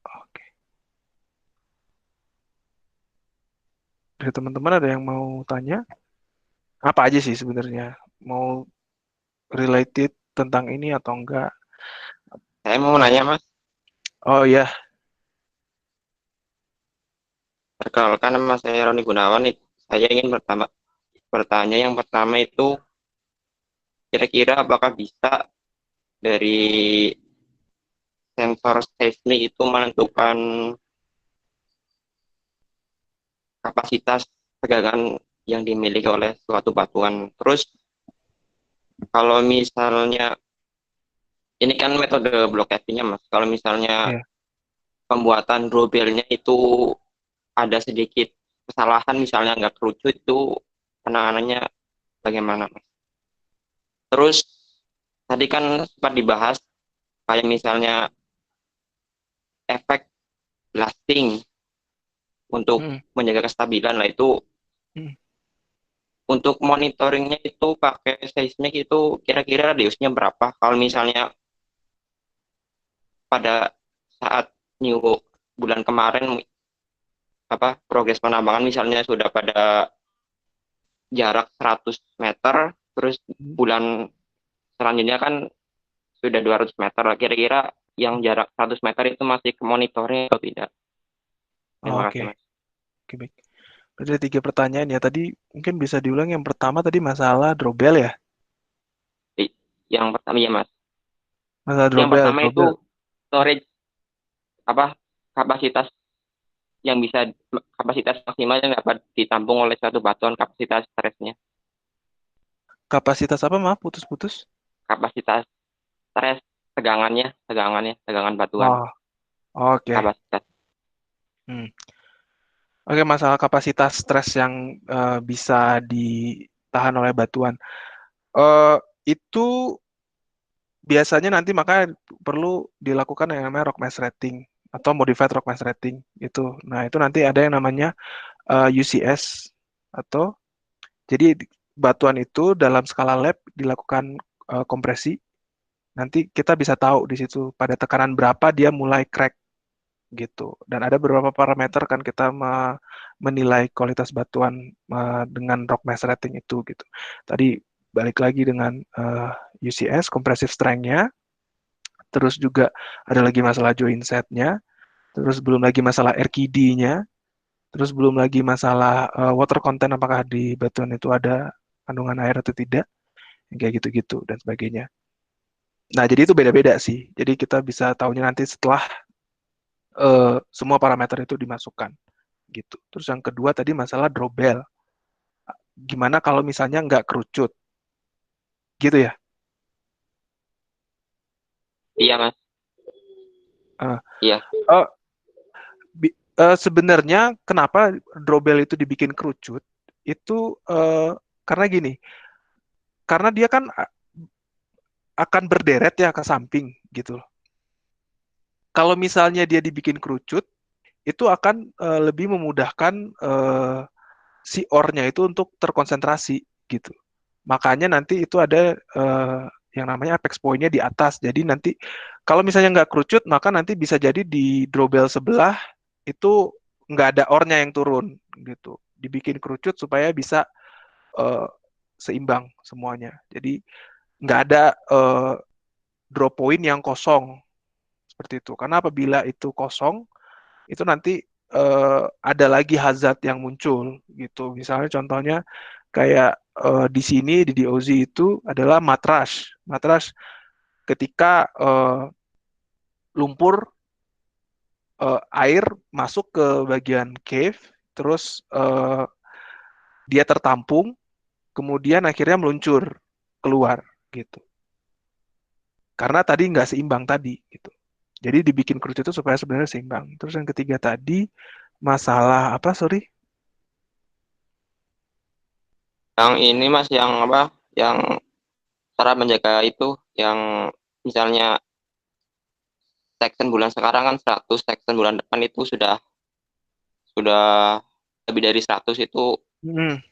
Oke. Dari teman-teman ada yang mau tanya? Apa aja sih sebenarnya? Mau related tentang ini atau enggak? Saya mau nanya Mas, Oh iya, perkenalkan nama saya Roni Gunawan. Saya ingin bertanya yang pertama itu kira-kira apakah bisa dari sensor seismik itu menentukan kapasitas tegangan yang dimiliki oleh suatu batuan. Terus kalau misalnya ini kan metode block caving-nya Mas. Kalau misalnya iya. pembuatan drawbell-nya itu ada sedikit kesalahan, misalnya nggak kerucut, itu penanganannya bagaimana Mas? Terus tadi kan sempat dibahas kayak misalnya efek blasting untuk Hmm, menjaga kestabilan lah itu. hmm. Untuk monitoringnya itu pakai seismik itu kira-kira radiusnya berapa? Kalau misalnya pada saat new bulan kemarin progres penambangan misalnya sudah pada jarak 100 meter, terus Hmm. bulan selanjutnya kan sudah 200 meter. Kira-kira yang jarak 100 meter itu masih ke monitoring atau tidak? Oh, Terima oke. kasih Mas. Oke, baik. Berarti ada 3 pertanyaan ya. Tadi mungkin bisa diulang yang pertama tadi masalah drawbell ya? Yang pertama ya Mas. Masalah Yang drawbell, pertama itu drawbell. storage apa kapasitas yang bisa kapasitas maksimal yang dapat ditampung oleh suatu batuan, kapasitas stresnya, Kapasitas apa, maaf, putus-putus? kapasitas stres, tegangan batuan, Oh, oke. kapasitas. Hmm. Oke, masalah kapasitas stres yang bisa ditahan oleh batuan. Eh, itu biasanya nanti maka perlu dilakukan yang namanya rock mass rating atau modified rock mass rating itu. Nah, itu nanti ada yang namanya UCS atau jadi batuan itu dalam skala lab dilakukan kompresi. Nanti kita bisa tahu di situ pada tekanan berapa dia mulai crack gitu. Dan ada beberapa parameter kan kita menilai kualitas batuan dengan rock mass rating itu gitu. Tadi balik lagi dengan UCS, compressive strength-nya, terus juga ada lagi masalah joint set-nya, terus belum lagi masalah RKD-nya, terus belum lagi masalah water content apakah di batuan itu ada kandungan air atau tidak, kayak gitu-gitu dan sebagainya. Nah, jadi itu beda-beda sih. Jadi kita bisa tahunya nanti setelah semua parameter itu dimasukkan gitu. Terus yang kedua tadi masalah drawbell. Gimana kalau misalnya nggak kerucut, gitu ya? Iya Mas, Uh, iya. uh, Sebenarnya kenapa drawbell itu dibikin kerucut? Itu karena gini, karena dia kan akan berderet ya ke samping gitu. Kalau misalnya dia dibikin kerucut, itu akan lebih memudahkan si ore-nya itu untuk terkonsentrasi gitu. Makanya nanti itu ada yang namanya apex point-nya di atas. Jadi nanti kalau misalnya nggak kerucut, maka nanti bisa jadi di drawbell sebelah itu nggak ada ore-nya yang turun gitu. Dibikin kerucut supaya bisa uh, seimbang semuanya. Jadi nggak ada draw point yang kosong seperti itu. Karena apabila itu kosong, itu nanti ada lagi hazard yang muncul gitu. Misalnya contohnya Kayak di sini di DOZ itu adalah matras. Matras ketika lumpur air masuk ke bagian cave, terus dia tertampung, kemudian akhirnya meluncur keluar gitu. Karena tadi nggak seimbang tadi gitu. Jadi dibikin kerucut itu supaya sebenarnya seimbang. Terus yang ketiga tadi masalah apa? Sorry. Yang ini Mas, yang apa? Yang cara menjaga itu, yang misalnya section bulan sekarang kan 100, section bulan depan itu sudah lebih dari 100 itu Hmm.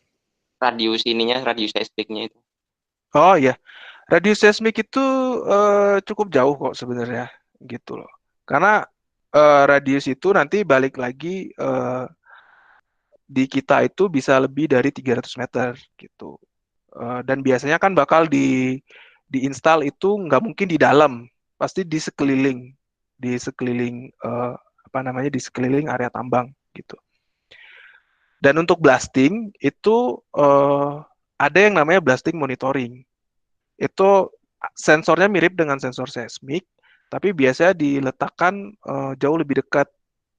radius ininya, radius seismiknya itu. Oh iya, radius seismik itu cukup jauh kok sebenarnya gitu loh. Karena radius itu nanti balik lagi di kita itu bisa lebih dari 300 meter gitu. Dan biasanya kan bakal diinstal itu nggak mungkin di dalam, pasti di sekeliling apa namanya di sekeliling area tambang gitu. Dan untuk blasting itu ada yang namanya blasting monitoring. Itu sensornya mirip dengan sensor seismik, tapi biasanya diletakkan jauh lebih dekat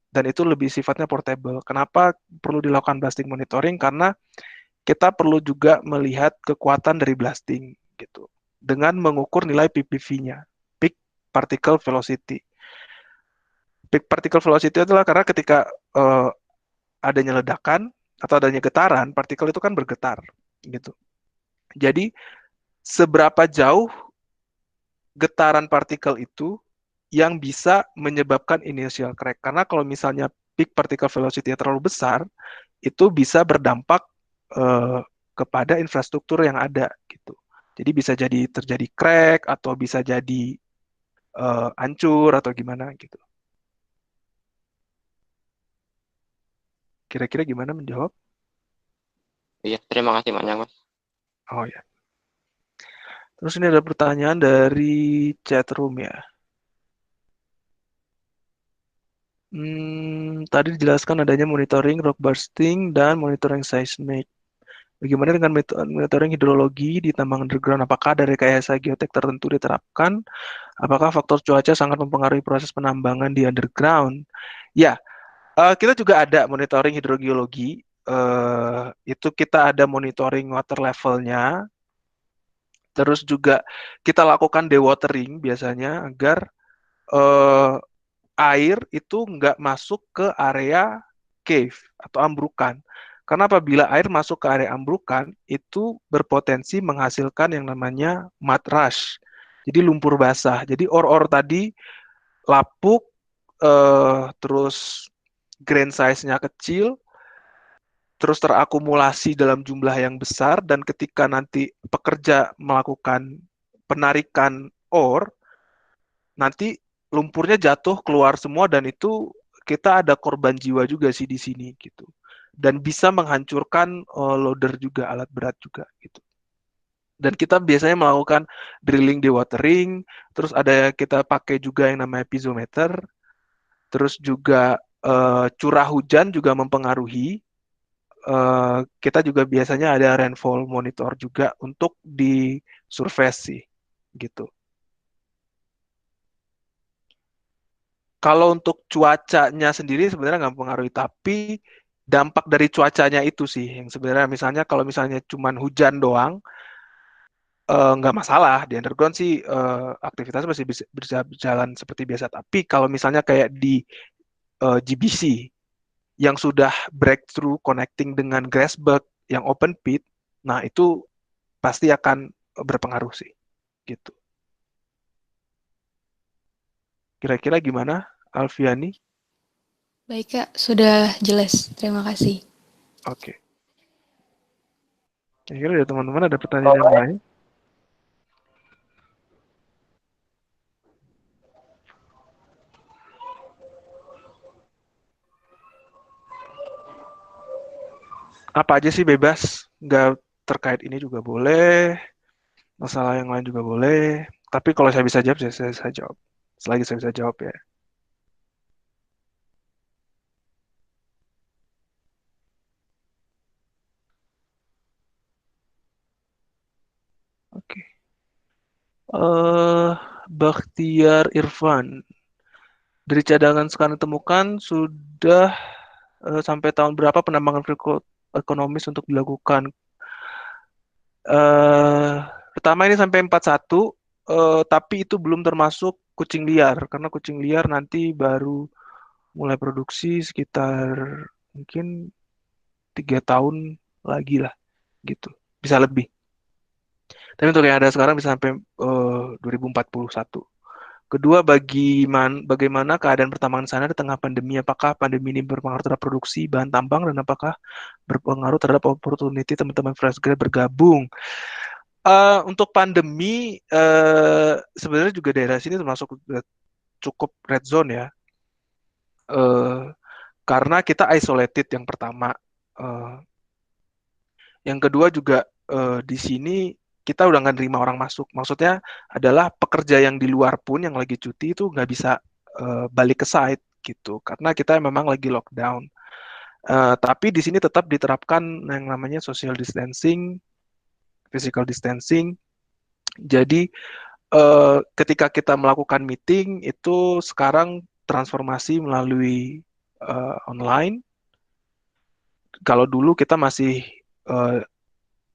dan itu lebih sifatnya portable. Kenapa perlu dilakukan blasting monitoring? Karena kita perlu juga melihat kekuatan dari blasting gitu dengan mengukur nilai PPV-nya, peak particle velocity. Peak particle velocity adalah karena ketika uh, adanya ledakan atau adanya getaran, partikel itu kan bergetar gitu. Jadi seberapa jauh getaran partikel itu yang bisa menyebabkan initial crack. Karena kalau misalnya peak particle velocity terlalu besar, itu bisa berdampak eh, kepada infrastruktur yang ada gitu. Jadi bisa jadi terjadi crack atau bisa jadi hancur atau gimana gitu. Kira-kira gimana menjawab? Iya, terima kasih banyak Mas. Oh ya. Terus ini ada pertanyaan dari chat room ya. Tadi dijelaskan adanya monitoring rock bursting dan monitoring seismic. Bagaimana dengan monitoring hidrologi di tambang underground? Apakah ada rekayasa geotek tertentu diterapkan? Apakah faktor cuaca sangat mempengaruhi proses penambangan di underground? Ya, kita juga ada monitoring hidrogeologi. Itu kita ada monitoring water levelnya. Terus juga kita lakukan dewatering biasanya agar eh, air itu nggak masuk ke area cave atau ambrukan. Karena apabila air masuk ke area ambrukan, itu berpotensi menghasilkan yang namanya mud rush. Jadi lumpur basah. Jadi or-or tadi lapuk, terus grain size-nya kecil, terus terakumulasi dalam jumlah yang besar, dan ketika nanti pekerja melakukan penarikan ore, nanti lumpurnya jatuh keluar semua dan itu kita ada korban jiwa juga sih di sini gitu. Dan bisa menghancurkan loader juga, alat berat juga gitu. Dan kita biasanya melakukan drilling dewatering, terus ada kita pakai juga yang namanya piezometer, terus juga curah hujan juga mempengaruhi. Kita juga biasanya ada rainfall monitor juga untuk di survei sih gitu. Kalau untuk cuacanya sendiri sebenarnya nggak mempengaruhi, tapi dampak dari cuacanya itu sih yang sebenarnya misalnya kalau misalnya cuman hujan doang nggak masalah di underground sih aktivitas masih bisa berjalan seperti biasa. Tapi kalau misalnya kayak di GBC yang sudah breakthrough connecting dengan Grassberg yang open pit, nah itu pasti akan berpengaruh sih gitu. Kira-kira gimana, Alfiani? Baik Kak, sudah jelas. Terima kasih. Oke. Kira-kira dari teman-teman ada pertanyaan yang lain? Apa aja sih bebas, nggak terkait ini juga boleh, masalah yang lain juga boleh. Tapi kalau saya bisa jawab, saya jawab. Selagi saya bisa jawab ya. eh Bakhtiar Irfan. Dari cadangan sekarang ditemukan sudah sampai tahun berapa penambangan ekonomis untuk dilakukan? eh Pertama ini sampai 41, tapi itu belum termasuk kucing liar, karena kucing liar nanti baru mulai produksi sekitar mungkin 3 tahun lagi lah, gitu. Bisa lebih. Tapi untuk yang ada sekarang bisa sampai 2041. Kedua, bagaimana keadaan pertambangan sana di tengah pandemi? Apakah pandemi ini berpengaruh terhadap produksi bahan tambang dan apakah berpengaruh terhadap opportunity teman-teman fresh grad bergabung? Untuk pandemi, sebenarnya juga daerah sini termasuk cukup red zone ya, eh, karena kita isolated yang pertama. Eh, yang kedua juga di sini kita udah nggak nerima orang masuk. Maksudnya adalah pekerja yang di luar pun yang lagi cuti itu nggak bisa balik ke site gitu, karena kita memang lagi lockdown. Tapi di sini tetap diterapkan yang namanya social distancing, physical distancing. Jadi ketika kita melakukan meeting itu sekarang transformasi melalui online. Kalau dulu kita masih eh,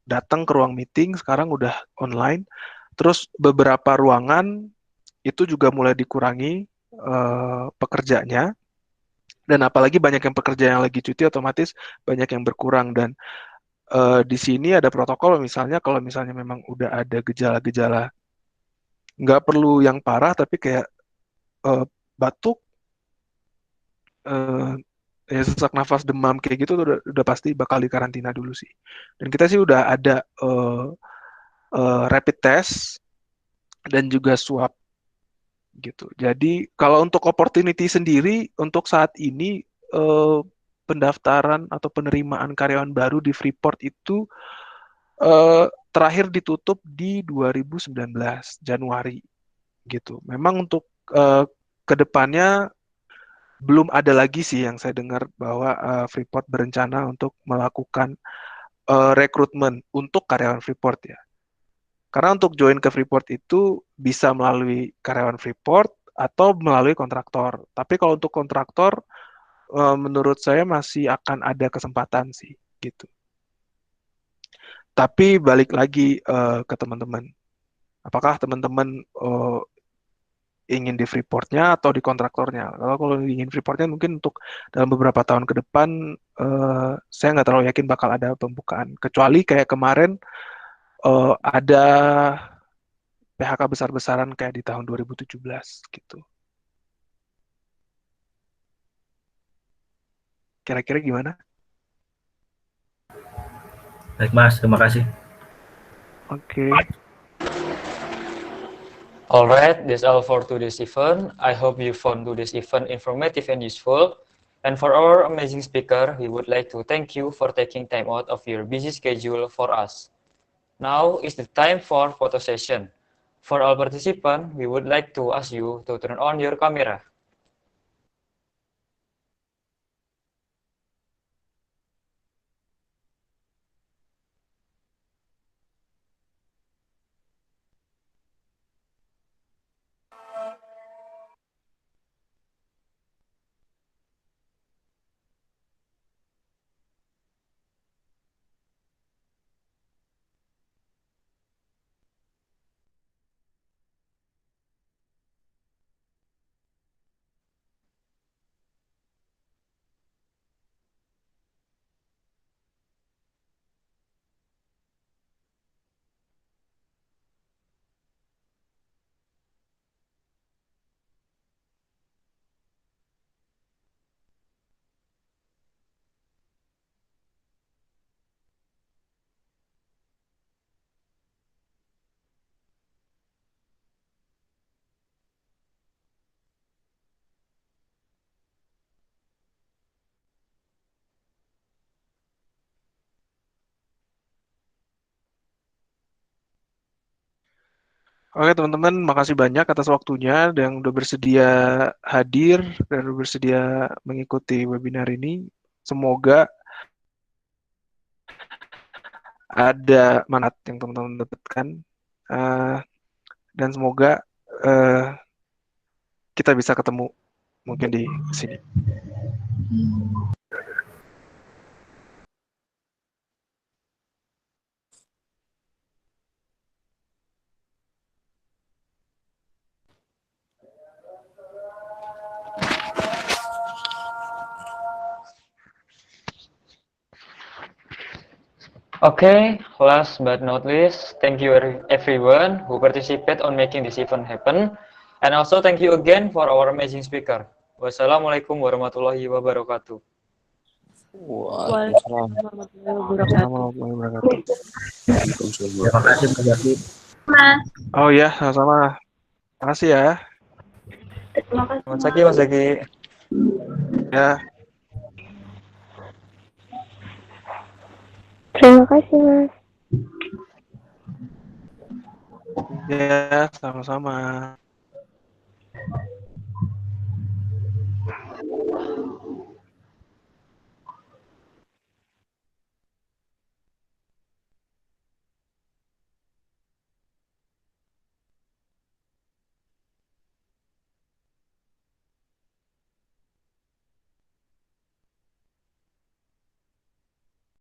datang ke ruang meeting, sekarang udah online. Terus beberapa ruangan itu juga mulai dikurangi pekerjanya. Dan apalagi banyak yang pekerja yang lagi cuti, otomatis banyak yang berkurang. Dan di sini ada protokol, misalnya kalau misalnya memang udah ada gejala-gejala, nggak perlu yang parah, tapi kayak eh, batuk, eh, ya sesak nafas, demam kayak gitu tuh udah pasti bakal dikarantina dulu sih. Dan kita sih udah ada rapid test dan juga swab gitu. Jadi kalau untuk opportunity sendiri untuk saat ini eh, pendaftaran atau penerimaan karyawan baru di Freeport itu terakhir ditutup di 2019 Januari gitu. Memang untuk eh, kedepannya belum ada lagi sih yang saya dengar bahwa Freeport berencana untuk melakukan rekrutmen untuk karyawan Freeport ya. Karena untuk join ke Freeport itu bisa melalui karyawan Freeport atau melalui kontraktor. Tapi kalau untuk kontraktor, menurut saya masih akan ada kesempatan sih, gitu. Tapi balik lagi ke teman-teman. Apakah teman-teman ingin di Freeport-nya atau di kontraktornya? Kalau ingin Freeport-nya mungkin untuk dalam beberapa tahun ke depan, saya nggak terlalu yakin bakal ada pembukaan. Kecuali kayak kemarin ada PHK besar-besaran kayak di tahun 2017 gitu. Kira-kira gimana? Baik Mas, terima kasih. Oke. Alright, that's all for today's event. I hope you found today's event informative and useful. And for our amazing speaker, we would like to thank you for taking time out of your busy schedule for us. Now is the time for photo session. For all participants, we would like to ask you to turn on your camera. Oke teman-teman, makasih banyak atas waktunya dan udah bersedia hadir dan udah bersedia mengikuti webinar ini. Semoga ada manfaat yang teman-teman dapatkan. Eh, dan semoga kita bisa ketemu mungkin di sini. Okay, last but not least, thank you everyone who participated on making this event happen. And also thank you again for our amazing speaker. Wassalamualaikum warahmatullahi wabarakatuh. Waalaikumsalam warahmatullahi wabarakatuh. Assalamualaikum warahmatullahi wabarakatuh. Terima kasih Mas Zaki. Oh ya, sama-sama. Makasih ya. Terima kasih. Mas Zaki, Mas Zaki. Ya, Terima kasih, Mas. ya, sama-sama.